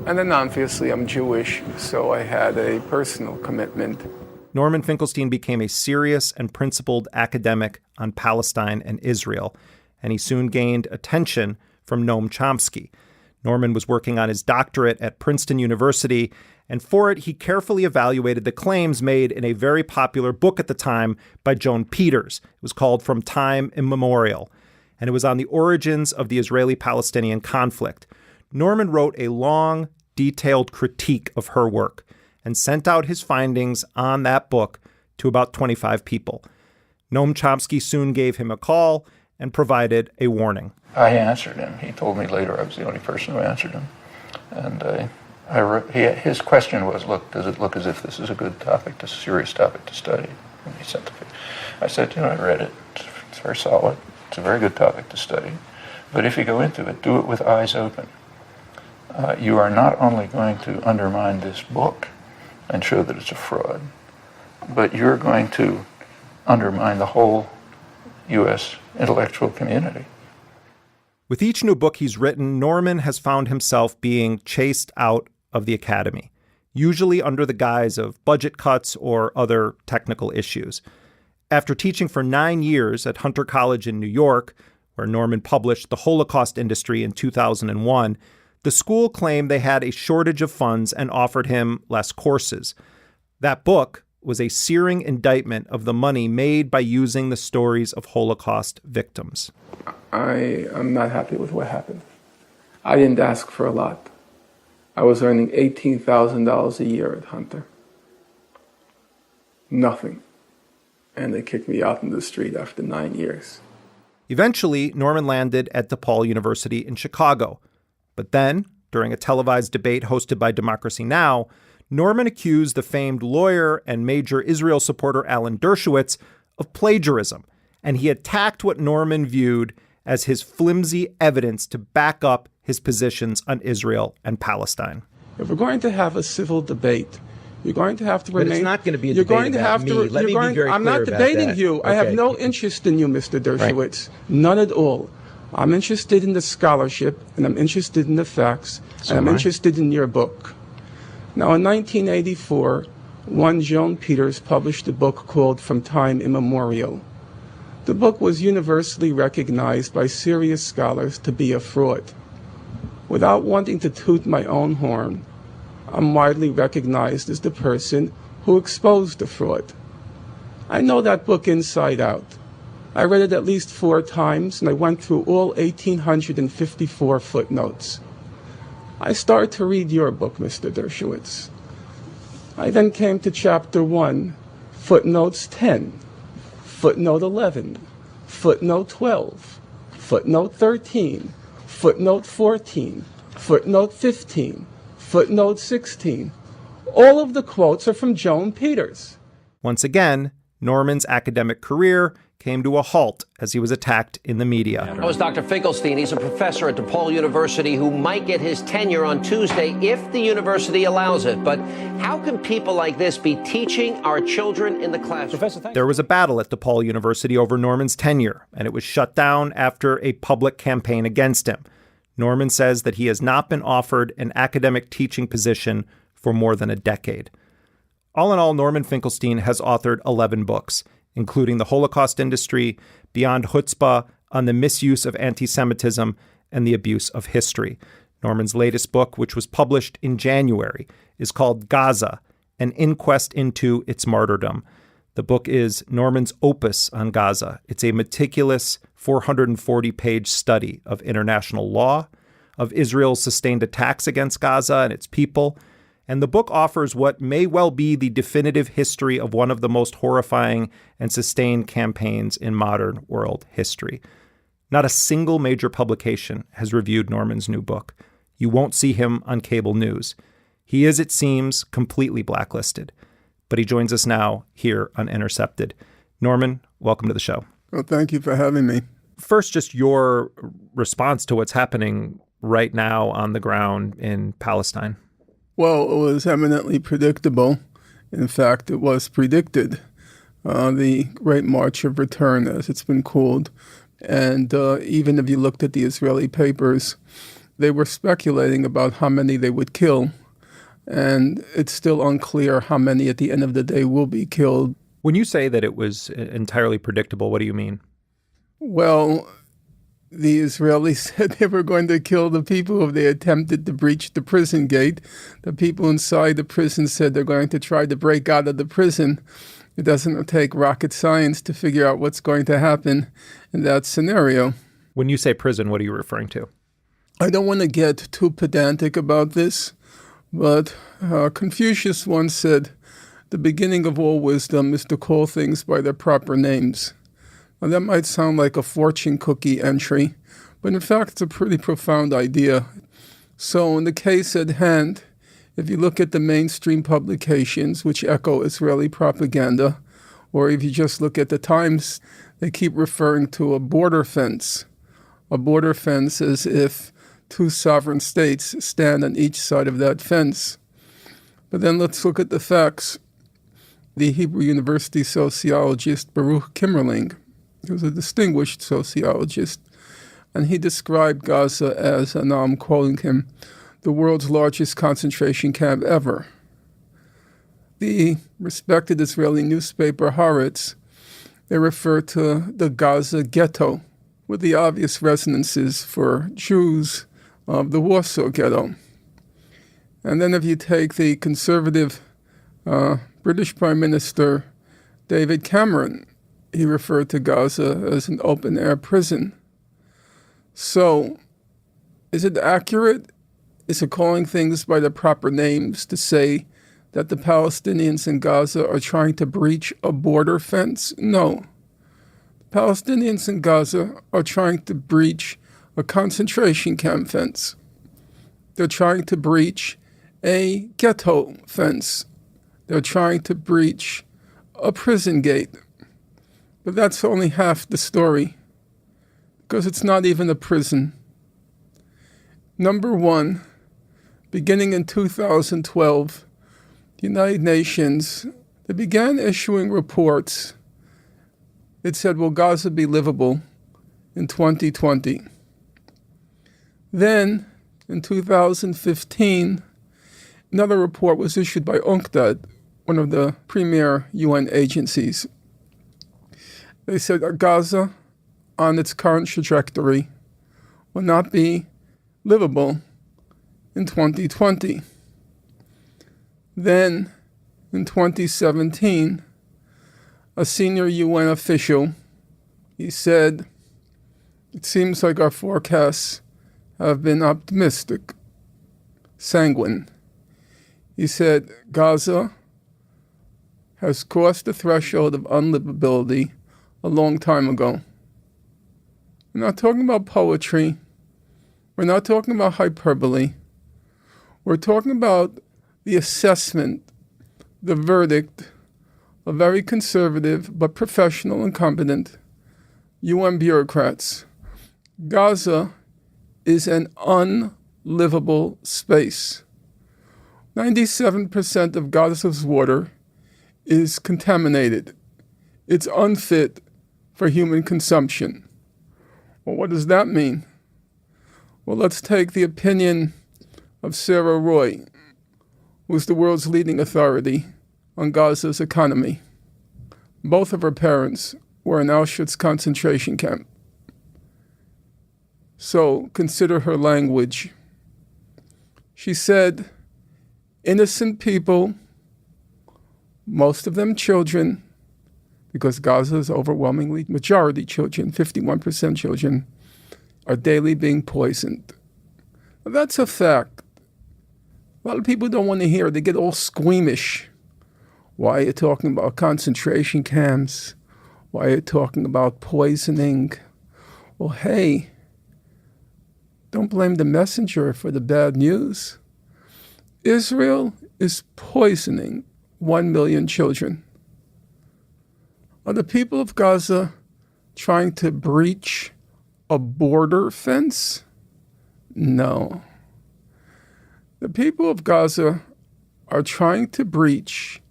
And then obviously I'm Jewish, so I had a personal commitment. Norman Finkelstein became a serious and principled academic on Palestine and Israel, and he soon gained attention from Noam Chomsky. Norman was working on his doctorate at Princeton University, and for it, he carefully evaluated the claims made in a very popular book at the time by Joan Peters. It was called From Time Immemorial, and it was on the origins of the Israeli-Palestinian conflict. Norman wrote a long, detailed critique of her work and sent out his findings on that book to about 25 people. Noam Chomsky soon gave him a call and provided a warning. I answered him. He told me later I was the only person who answered him. And his question was, look, does it look as if this is a good topic, a serious topic to study? And he sent I said, I read it. It's very solid. It's a very good topic to study. But if you go into it, do it with eyes open. You are not only going to undermine this book and show that it's a fraud, but you're going to undermine the whole U.S. intellectual community. With each new book he's written, Norman has found himself being chased out of the academy, usually under the guise of budget cuts or other technical issues. After teaching for 9 years at Hunter College in New York, where Norman published The Holocaust Industry in 2001, the school claimed they had a shortage of funds and offered him less courses. That book was a searing indictment of the money made by using the stories of Holocaust victims. I am not happy with what happened. I didn't ask for a lot. I was earning $18,000 a year at Hunter. Nothing. And they kicked me out in the street after 9 years. Eventually, Norman landed at DePaul University in Chicago. But then, during a televised debate hosted by Democracy Now!, Norman accused the famed lawyer and major Israel supporter Alan Dershowitz of plagiarism, and he attacked what Norman viewed as his flimsy evidence to back up his positions on Israel and Palestine. If we're going to have a civil debate, you're going to have to remain... But it's not going to be a debate about me. Let me be very clear I'm not about debating that. you. Okay. I have no interest in you, Mr. Dershowitz. Right. None at all. I'm interested in the scholarship, and I'm interested in the facts, and I'm interested in your book. Now, in 1984, one Joan Peters published a book called From Time Immemorial. The book was universally recognized by serious scholars to be a fraud. Without wanting to toot my own horn, I'm widely recognized as the person who exposed the fraud. I know that book inside out. I read it at least 4 times, and I went through all 1,854 footnotes. I started to read your book, Mr. Dershowitz. I then came to chapter 1, footnotes 10, footnote 11, footnote 12, footnote 13, footnote 14, footnote 15, footnote 16. All of the quotes are from Joan Peters. Once again, Norman's academic career came to a halt as he was attacked in the media. That was Dr. Finkelstein. He's a professor at DePaul University who might get his tenure on Tuesday if the university allows it. But how can people like this be teaching our children in the classroom? There was a battle at DePaul University over Norman's tenure, and it was shut down after a public campaign against him. Norman says that he has not been offered an academic teaching position for more than a decade. All in all, Norman Finkelstein has authored 11 books, including The Holocaust Industry, Beyond Chutzpah, on the misuse of anti-Semitism and the abuse of history. Norman's latest book, which was published in January, is called Gaza, An Inquest into Its Martyrdom. The book is Norman's opus on Gaza. It's a meticulous 440-page study of international law, of Israel's sustained attacks against Gaza and its people, and the book offers what may well be the definitive history of one of the most horrifying and sustained campaigns in modern world history. Not a single major publication has reviewed Norman's new book. You won't see him on cable news. He is, it seems, completely blacklisted. But he joins us now here on Intercepted. Norman, welcome to the show. Well, thank you for having me. First, just your response to what's happening right now on the ground in Palestine. Well, it was eminently predictable. In fact, it was predicted. The Great March of Return, as it's been called. And even if you looked at the Israeli papers, they were speculating about how many they would kill. And it's still unclear how many at the end of the day will be killed. When you say that it was entirely predictable, what do you mean? Well, the Israelis said they were going to kill the people if they attempted to breach the prison gate. The people inside the prison said they're going to try to break out of the prison. It doesn't take rocket science to figure out what's going to happen in that scenario. When you say prison, what are you referring to? I don't want to get too pedantic about this, but Confucius once said, "The beginning of all wisdom is to call things by their proper names." Now, that might sound like a fortune cookie entry, but in fact, it's a pretty profound idea. So in the case at hand, if you look at the mainstream publications, which echo Israeli propaganda, or if you just look at the Times, they keep referring to a border fence. A border fence as if two sovereign states stand on each side of that fence. But then let's look at the facts. The Hebrew University sociologist Baruch Kimmerling, he was a distinguished sociologist, and he described Gaza as, and now I'm quoting him, the world's largest concentration camp ever. The respected Israeli newspaper Haaretz, they refer to the Gaza ghetto, with the obvious resonances for Jews of the Warsaw Ghetto. And then if you take the conservative British Prime Minister David Cameron, he referred to Gaza as an open-air prison. So, is it accurate? Is it calling things by the proper names to say that the Palestinians in Gaza are trying to breach a border fence? No. The Palestinians in Gaza are trying to breach a concentration camp fence. They're trying to breach a ghetto fence. They're trying to breach a prison gate. But that's only half the story, because it's not even a prison. Number one, beginning in 2012, the United Nations, they began issuing reports. It said, will Gaza be livable in 2020? Then, in 2015, another report was issued by UNCTAD, one of the premier UN agencies. They said that Gaza, on its current trajectory, will not be livable in 2020. Then, in 2017, a senior UN official, he said, it seems like our forecasts have been optimistic, sanguine. He said, Gaza has crossed the threshold of unlivability a long time ago. We're not talking about poetry. We're not talking about hyperbole. We're talking about the assessment, the verdict, a very conservative but professional and competent UN bureaucrats, Gaza is an unlivable space. 97% of Gaza's water is contaminated. It's unfit for human consumption. Well, what does that mean? Well, let's take the opinion of Sarah Roy, who's the world's leading authority on Gaza's economy. Both of her parents were in Auschwitz concentration camp. So consider her language. She said, innocent people, most of them children, because Gaza is overwhelmingly majority children, 51% children, are daily being poisoned. Now, that's a fact. A lot of people don't want to hear it. They get all squeamish. Why are you talking about concentration camps? Why are you talking about poisoning? Well, hey, don't blame the messenger for the bad news. Israel is poisoning 1 million children. Are the people of Gaza trying to breach a border fence? No. The people of Gaza are trying to breach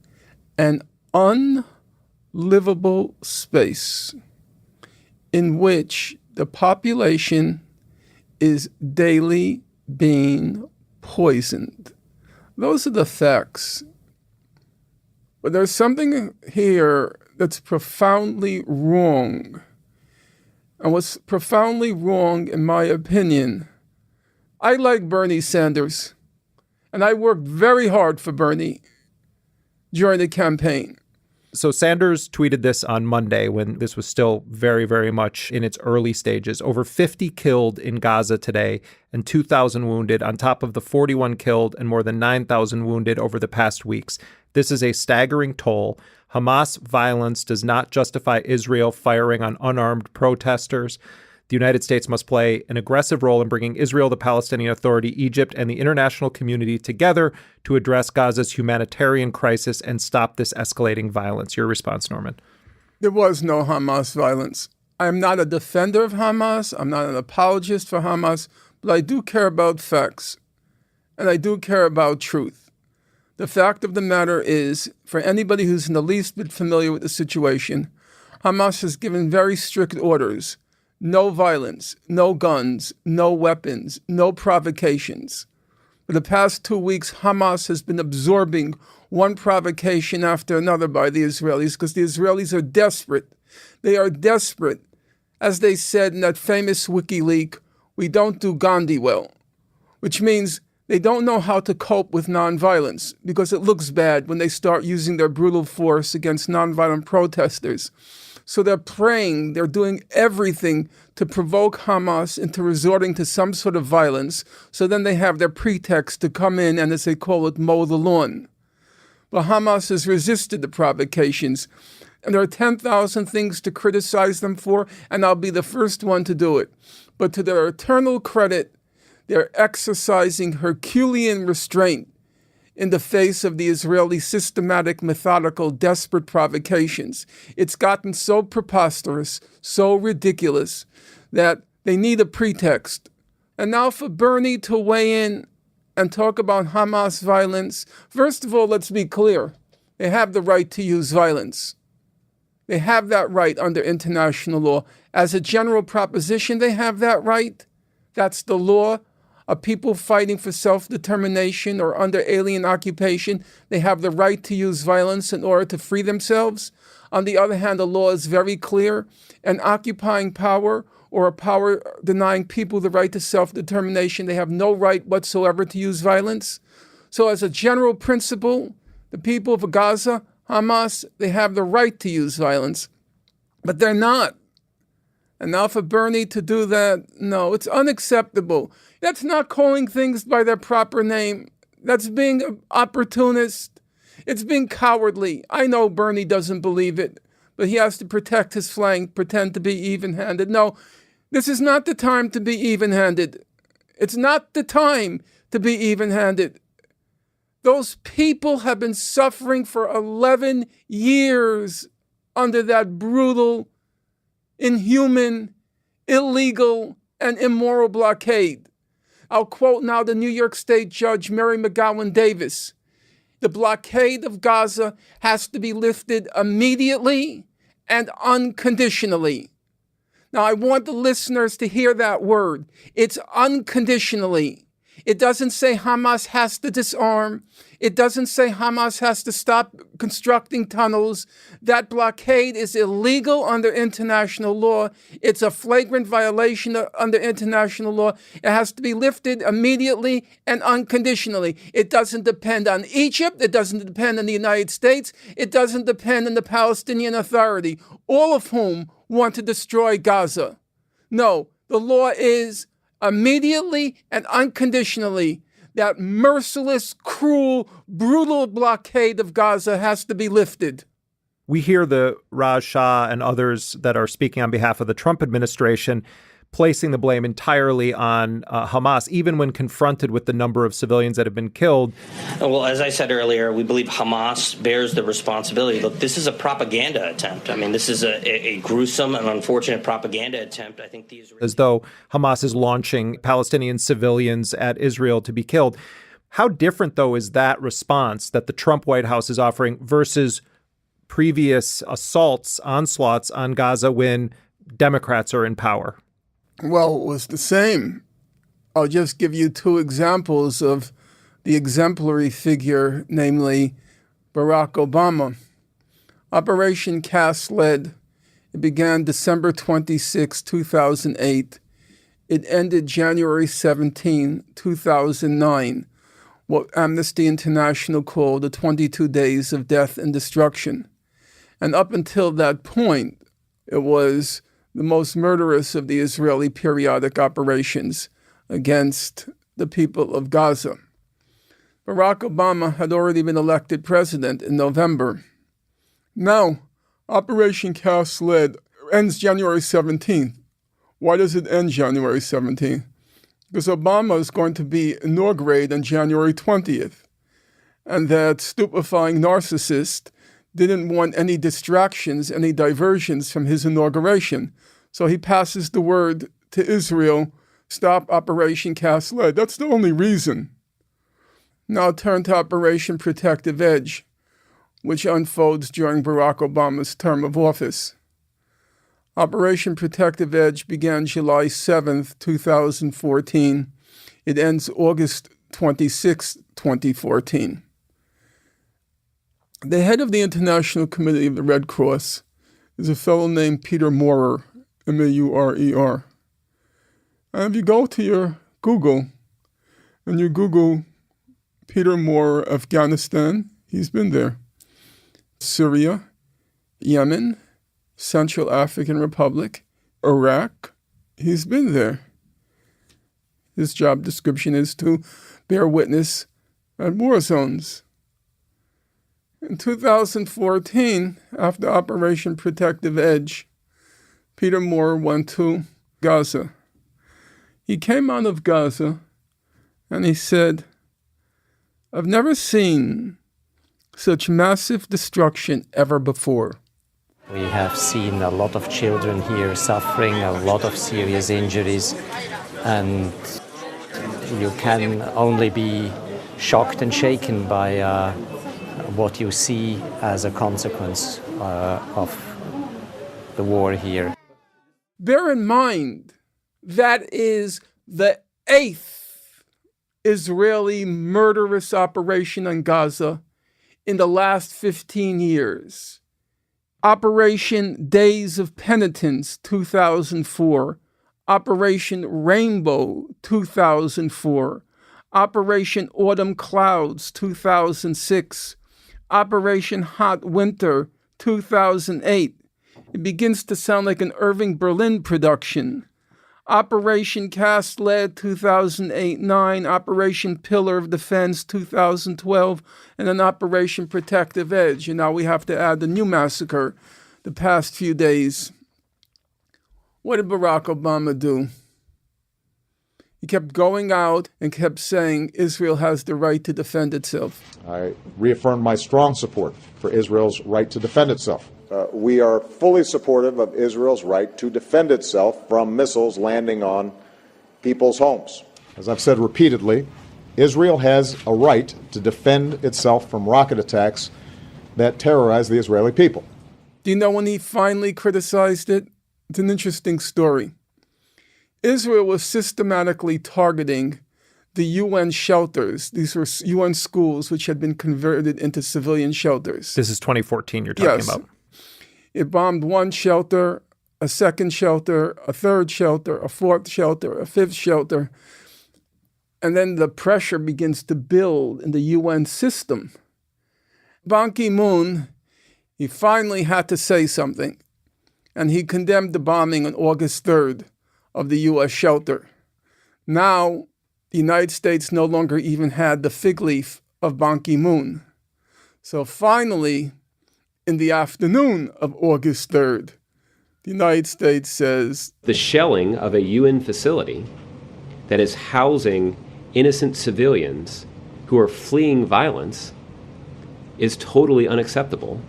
an unlivable space in which the population is daily being poisoned. Those are the facts. But there's something here that's profoundly wrong. And what's profoundly wrong, in my opinion, I like Bernie Sanders, and I worked very hard for Bernie during the campaign. So Sanders tweeted this on Monday when this was still very, very much in its early stages. Over 50 killed in Gaza today and 2,000 wounded on top of the 41 killed and more than 9,000 wounded over the past weeks. This is a staggering toll. Hamas violence does not justify Israel firing on unarmed protesters. The United States must play an aggressive role in bringing Israel, the Palestinian Authority, Egypt, and the international community together to address Gaza's humanitarian crisis and stop this escalating violence. Your response, Norman? There was no Hamas violence. I am not a defender of Hamas. I'm not an apologist for Hamas, but I do care about facts, and I do care about truth. The fact of the matter is, for anybody who's in the least bit familiar with the situation, Hamas has given very strict orders. No violence, no guns, no weapons, no provocations. For the past 2 weeks, Hamas has been absorbing one provocation after another by the Israelis because the Israelis are desperate. They are desperate. As they said in that famous WikiLeaks, we don't do Gandhi well, which means they don't know how to cope with nonviolence because it looks bad when they start using their brutal force against nonviolent protesters. So they're praying, they're doing everything to provoke Hamas into resorting to some sort of violence. So then they have their pretext to come in and, as they call it, mow the lawn. But Hamas has resisted the provocations. And there are 10,000 things to criticize them for, and I'll be the first one to do it. But to their eternal credit, they're exercising Herculean restraint in the face of the Israeli systematic, methodical, desperate provocations. It's gotten so preposterous, so ridiculous, that they need a pretext. And now for Bernie to weigh in and talk about Hamas violence, first of all, let's be clear. They have the right to use violence. They have that right under international law. As a general proposition, they have that right. That's the law. Of people fighting for self-determination or under alien occupation, they have the right to use violence in order to free themselves. On the other hand, the law is very clear. An occupying power or a power denying people the right to self-determination, they have no right whatsoever to use violence. So as a general principle, the people of Gaza, Hamas, they have the right to use violence, but they're not. And now for Bernie to do that, no, it's unacceptable. That's not calling things by their proper name. That's being an opportunist. It's being cowardly. I know Bernie doesn't believe it, but he has to protect his flank, pretend to be even-handed. No, this is not the time to be even-handed. It's not the time to be even-handed. Those people have been suffering for 11 years under that brutal inhuman, illegal, and immoral blockade. I'll quote now the New York State Judge Mary McGowan Davis. The blockade of Gaza has to be lifted immediately and unconditionally. Now, I want the listeners to hear that word. It's unconditionally. It doesn't say Hamas has to disarm. It doesn't say Hamas has to stop constructing tunnels. That blockade is illegal under international law. It's a flagrant violation under international law. It has to be lifted immediately and unconditionally. It doesn't depend on Egypt. It doesn't depend on the United States. It doesn't depend on the Palestinian Authority, all of whom want to destroy Gaza. No, the law is immediately and unconditionally. That merciless, cruel, brutal blockade of Gaza has to be lifted. We hear the Raj Shah and others that are speaking on behalf of the Trump administration placing the blame entirely on Hamas, even when confronted with the number of civilians that have been killed. Well, as I said earlier, we believe Hamas bears the responsibility. Look, this is a propaganda attempt. I mean, this is a gruesome and unfortunate propaganda attempt. I think as though Hamas is launching Palestinian civilians at Israel to be killed. How different, though, is that response that the Trump White House is offering versus previous onslaughts on Gaza when Democrats are in power? Well, it was the same. I'll just give you two examples of the exemplary figure, namely Barack Obama. Operation Cast Lead. It began December 26, 2008. It ended January 17, 2009, what Amnesty International called the 22 days of death and destruction. And up until that point, it was the most murderous of the Israeli periodic operations against the people of Gaza. Barack Obama had already been elected president in November. Now, Operation Cast Lead ends January 17th. Why does it end January 17th? Because Obama is going to be inaugurated on January 20th. And that stupefying narcissist didn't want any distractions, any diversions from his inauguration. So he passes the word to Israel, stop Operation Cast Lead. That's the only reason. Now turn to Operation Protective Edge, which unfolds during Barack Obama's term of office. Operation Protective Edge began July 7th, 2014. It ends August 26, 2014. The head of the International Committee of the Red Cross is a fellow named Peter Maurer, M-A-U-R-E-R. And if you go to your Google and you Google Peter Maurer, Afghanistan, he's been there. Syria, Yemen, Central African Republic, Iraq, he's been there. His job description is to bear witness at war zones. In 2014, after Operation Protective Edge, Peter Maurer went to Gaza. He came out of Gaza and he said, "I've never seen such massive destruction ever before." We have seen a lot of children here suffering, a lot of serious injuries, and you can only be shocked and shaken by what you see as a consequence of the war here. Bear in mind, that is the 8th Israeli murderous operation on Gaza in the last 15 years. Operation Days of Penitence, 2004. Operation Rainbow, 2004. Operation Autumn Clouds, 2006. Operation Hot Winter, 2008. It begins to sound like an Irving Berlin production. Operation Cast Lead, 2008-9. Operation Pillar of Defense, 2012. And then Operation Protective Edge. And now we have to add the new massacre the past few days. What did Barack Obama do? He kept going out and kept saying Israel has the right to defend itself. I reaffirmed my strong support for Israel's right to defend itself. we are fully supportive of Israel's right to defend itself from missiles landing on people's homes. As I've said repeatedly, Israel has a right to defend itself from rocket attacks that terrorize the Israeli people. Do you know when he finally criticized it? It's an interesting story. Israel was systematically targeting the UN shelters. These were UN schools which had been converted into civilian shelters. This is 2014 you're talking about. It bombed one shelter, a second shelter, a third shelter, a fourth shelter, a fifth shelter. And then the pressure begins to build in the UN system. Ban Ki-moon, he finally had to say something. And he condemned the bombing on August 3rd of the U.S. shelter. Now, the United States no longer even had the fig leaf of Ban Ki-moon. So finally, in the afternoon of August 3rd, the United States says, the shelling of a UN facility that is housing innocent civilians who are fleeing violence is totally unacceptable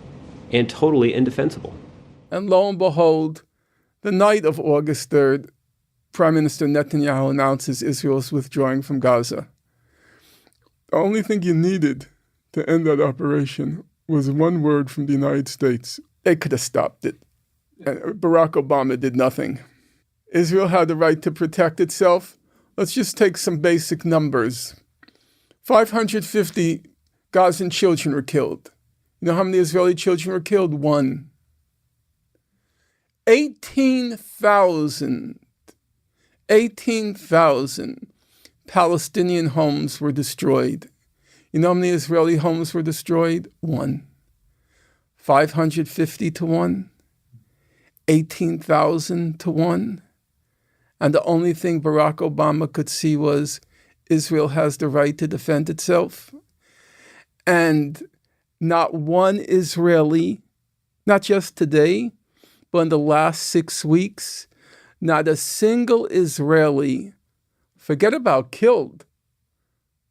and totally indefensible. And lo and behold, the night of August 3rd, Prime Minister Netanyahu announces Israel's withdrawing from Gaza. The only thing you needed to end that operation was one word from the United States. They could have stopped it. And Barack Obama did nothing. Israel had the right to protect itself. Let's just take some basic numbers. 550 Gazan children were killed. You know how many Israeli children were killed? 1. 18,000 Palestinian homes were destroyed. You know how many Israeli homes were destroyed? 1. 550 to 1. 18,000 to 1. And the only thing Barack Obama could see was Israel has the right to defend itself. And not one Israeli, not just today, but in the last 6 weeks, not a single Israeli, forget about killed,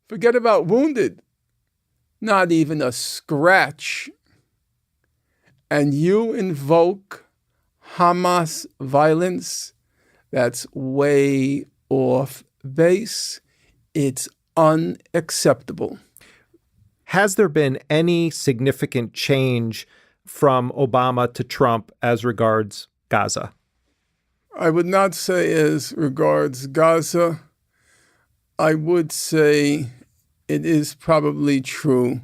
forget about wounded, not even a scratch. And you invoke Hamas violence, that's way off base. It's unacceptable. Has there been any significant change from Obama to Trump as regards Gaza? I would not say as regards Gaza. I would say it is probably true.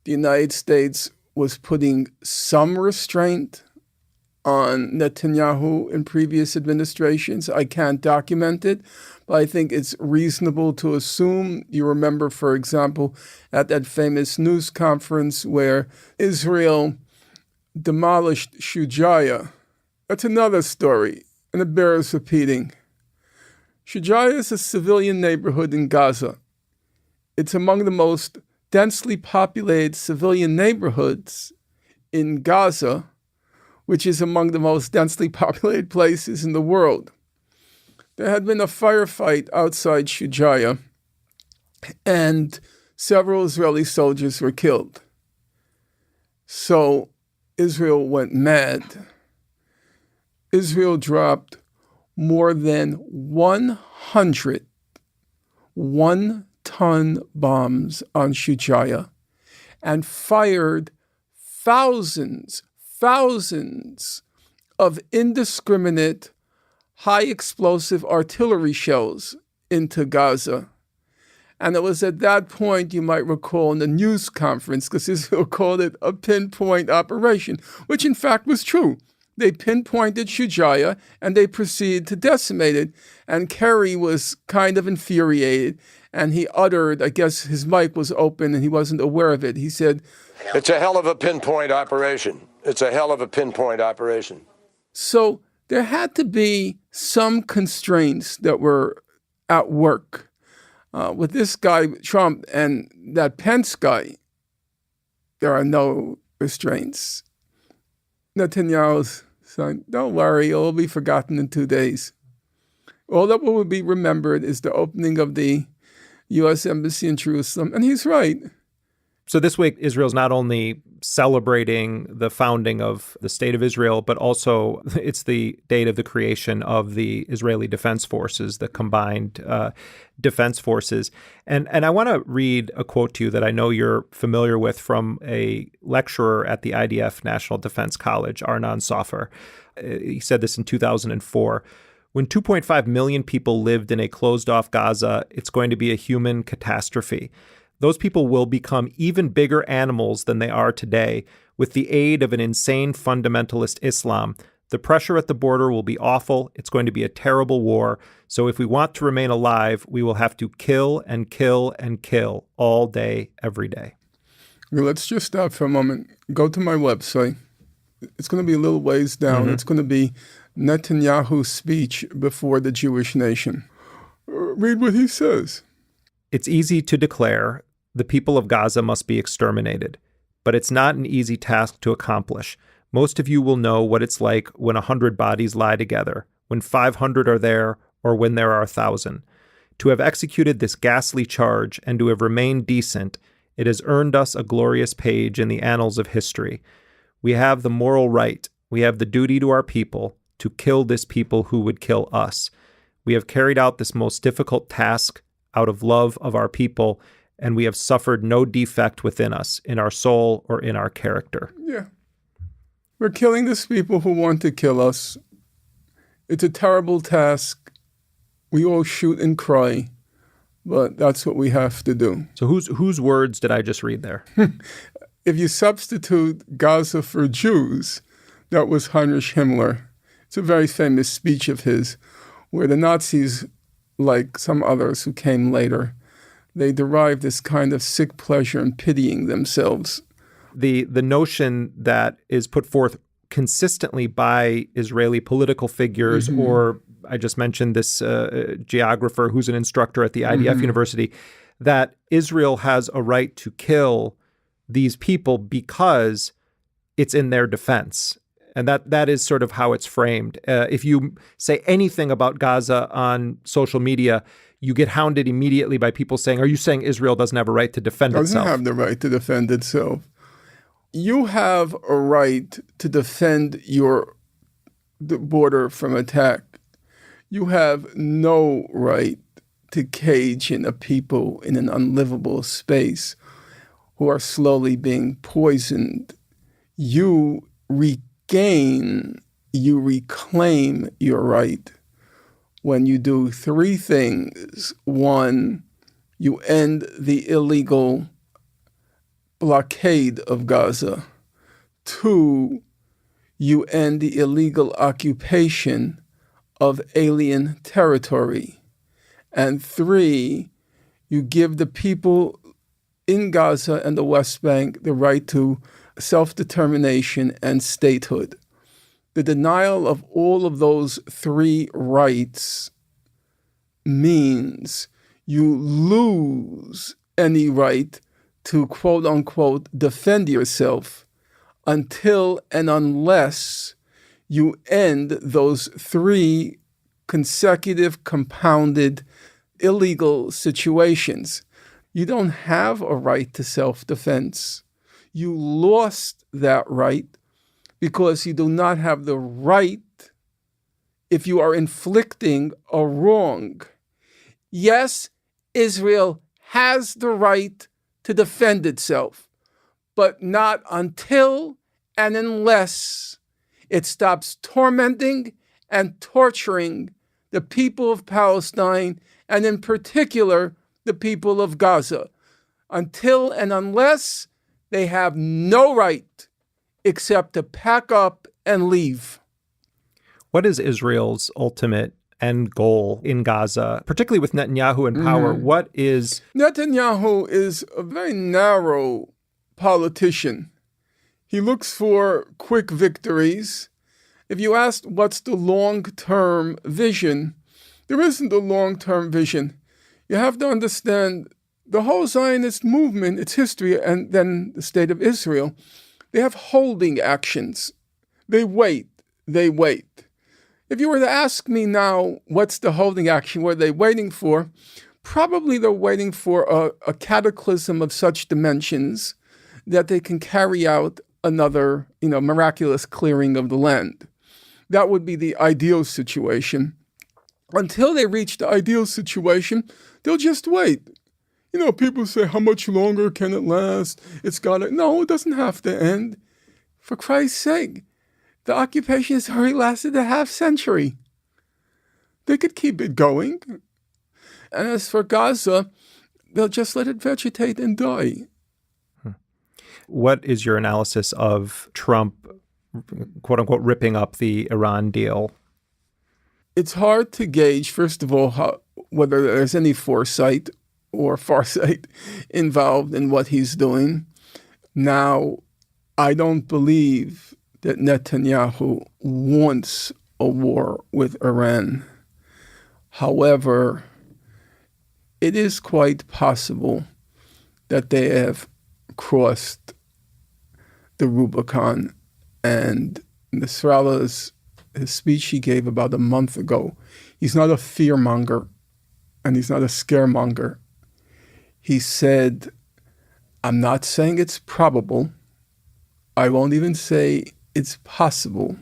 The United States was putting some restraint on Netanyahu in previous administrations. I can't document it, but I think it's reasonable to assume. You remember, for example, at that famous news conference where Israel demolished Shujaya. That's another story, and it bears repeating. Shujaya is a civilian neighborhood in Gaza. It's among the most densely populated civilian neighborhoods in Gaza, which is among the most densely populated places in the world. There had been a firefight outside Shujaya, and several Israeli soldiers were killed. So Israel went mad. Israel dropped more than 100 one-ton bombs on Shujaya and fired thousands of indiscriminate, high-explosive artillery shells into Gaza. And it was at that point, you might recall, in the news conference, because Israel called it a pinpoint operation, which in fact was true. They pinpointed Shujaya, and they proceeded to decimate it. And Kerry was kind of infuriated, and he uttered, I guess his mic was open and he wasn't aware of it. He said, "It's a hell of a pinpoint operation. It's a hell of a pinpoint operation." So there had to be some constraints that were at work. With this guy, Trump, and that Pence guy, there are no restraints. Netanyahu's saying, don't worry, it'll be forgotten in 2 days. All that will be remembered is the opening of the U.S. Embassy in Jerusalem. And he's right. So this week, Israel's not only celebrating the founding of the State of Israel, but also it's the date of the creation of the Israeli Defense Forces, the combined defense forces. And I want to read a quote to you that I know you're familiar with from a lecturer at the IDF National Defense College, Arnon Sofer. He said this in 2004. When 2.5 million people lived in a closed-off Gaza, it's going to be a human catastrophe. Those people will become even bigger animals than they are today with the aid of an insane fundamentalist Islam. The pressure at the border will be awful. It's going to be a terrible war. So if we want to remain alive, we will have to kill and kill and kill all day, every day. Well, let's just stop for a moment. Go to my website. It's going to be a little ways down. Mm-hmm. It's going to be Netanyahu's speech before the Jewish nation. Read what he says. It's easy to declare the people of Gaza must be exterminated, but it's not an easy task to accomplish. Most of you will know what it's like when 100 bodies lie together, when 500 are there, or when there are 1,000. To have executed this ghastly charge and to have remained decent, it has earned us a glorious page in the annals of history. We have the moral right, we have the duty to our people to kill this people who would kill us. We have carried out this most difficult task out of love of our people, and we have suffered no defect within us, in our soul or in our character. Yeah. We're killing these people who want to kill us. It's a terrible task. We all shoot and cry, but that's what we have to do. So whose words did I just read there? If you substitute Gaza for Jews, that was Heinrich Himmler. It's a very famous speech of his, where the Nazis, like some others who came later, they derived this kind of sick pleasure in pitying themselves. The notion that is put forth consistently by Israeli political figures, Mm-hmm. or I just mentioned this geographer who's an instructor at the IDF University, that Israel has a right to kill these people because it's in their defense. And that is sort of how it's framed. If you say anything about Gaza on social media, you get hounded immediately by people saying, are you saying Israel doesn't have a right to defend itself? Doesn't have the right to defend itself. You have a right to defend the border from attack. You have no right to cage in a people in an unlivable space who are slowly being poisoned. You reclaim your right when you do three things. One, you end the illegal blockade of Gaza. Two, you end the illegal occupation of alien territory. And three, you give the people in Gaza and the West Bank the right to self-determination and statehood. The denial of all of those three rights means you lose any right to quote-unquote defend yourself until and unless you end those three consecutive compounded illegal situations. You don't have a right to self-defense. You lost that right because you do not have the right if you are inflicting a wrong. Yes, Israel has the right to defend itself, but not until and unless it stops tormenting and torturing the people of Palestine, and in particular, the people of Gaza. Until and unless they have no right except to pack up and leave. What is Israel's ultimate end goal in Gaza, particularly with Netanyahu in power? What is... Netanyahu is a very narrow politician. He looks for quick victories. If you ask what's the long-term vision, there isn't a long-term vision. You have to understand the whole Zionist movement, its history, and then the state of Israel, they have holding actions. They wait. If you were to ask me now, what's the holding action? What are they waiting for? Probably they're waiting for a cataclysm of such dimensions that they can carry out another, miraculous clearing of the land. That would be the ideal situation. Until they reach the ideal situation, they'll just wait. People say, how much longer can it last? No, it doesn't have to end. For Christ's sake, the occupation has already lasted a half century. They could keep it going. And as for Gaza, they'll just let it vegetate and die. What is your analysis of Trump, quote unquote, ripping up the Iran deal? It's hard to gauge, first of all, whether there's any foresight or farsight involved in what he's doing. Now, I don't believe that Netanyahu wants a war with Iran. However, it is quite possible that they have crossed the Rubicon. And Nasrallah's his speech he gave about a month ago, he's not a fearmonger and he's not a scaremonger. He said, I'm not saying it's probable. I won't even say it's possible.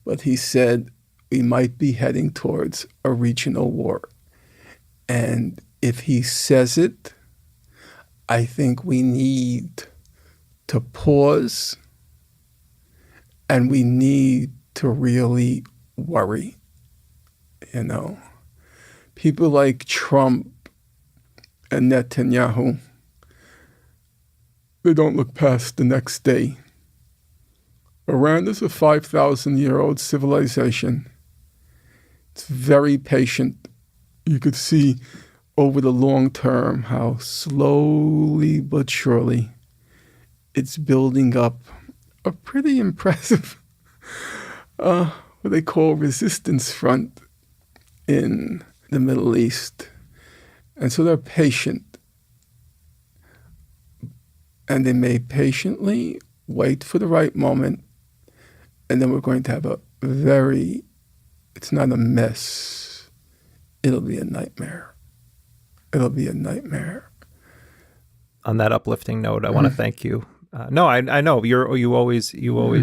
But he said, we might be heading towards a regional war. And if he says it, I think we need to pause and we need to really worry. People like Trump and Netanyahu, they don't look past the next day. Iran is a 5,000-year-old civilization. It's very patient. You could see over the long term how slowly but surely it's building up a pretty impressive, what they call resistance front in the Middle East. And so they're patient. And they may patiently wait for the right moment. And then we're going to have it's not a mess. It'll be a nightmare. It'll be a nightmare. On that uplifting note, I want to thank you. I know you always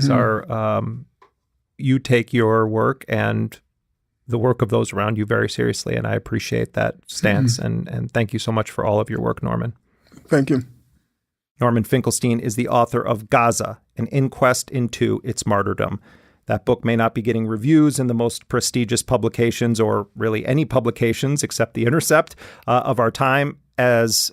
are. You take your work and the work of those around you very seriously, and I appreciate that stance. And thank you so much for all of your work, Norman. Thank you. Norman Finkelstein is the author of Gaza, an inquest into its martyrdom. That book may not be getting reviews in the most prestigious publications, or really any publications except The Intercept of our time, as,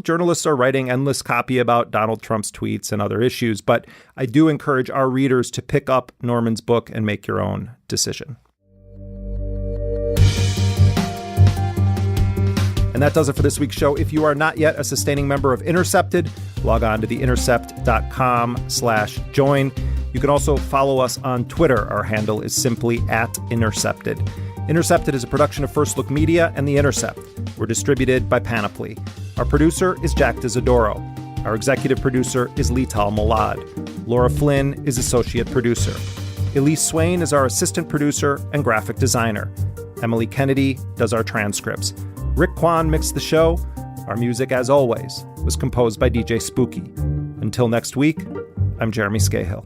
journalists are writing endless copy about Donald Trump's tweets and other issues. But I do encourage our readers to pick up Norman's book and make your own decision. And that does it for this week's show. If you are not yet a sustaining member of Intercepted, log on to theintercept.com/join. You can also follow us on Twitter. Our handle is simply @Intercepted. Intercepted is a production of First Look Media and The Intercept. We're distributed by Panoply. Our producer is Jack Dizadoro. Our executive producer is Lital Molad. Laura Flynn is associate producer. Elise Swain is our assistant producer and graphic designer. Emily Kennedy does our transcripts. Rick Kwan mixed the show. Our music, as always, was composed by DJ Spooky. Until next week, I'm Jeremy Scahill.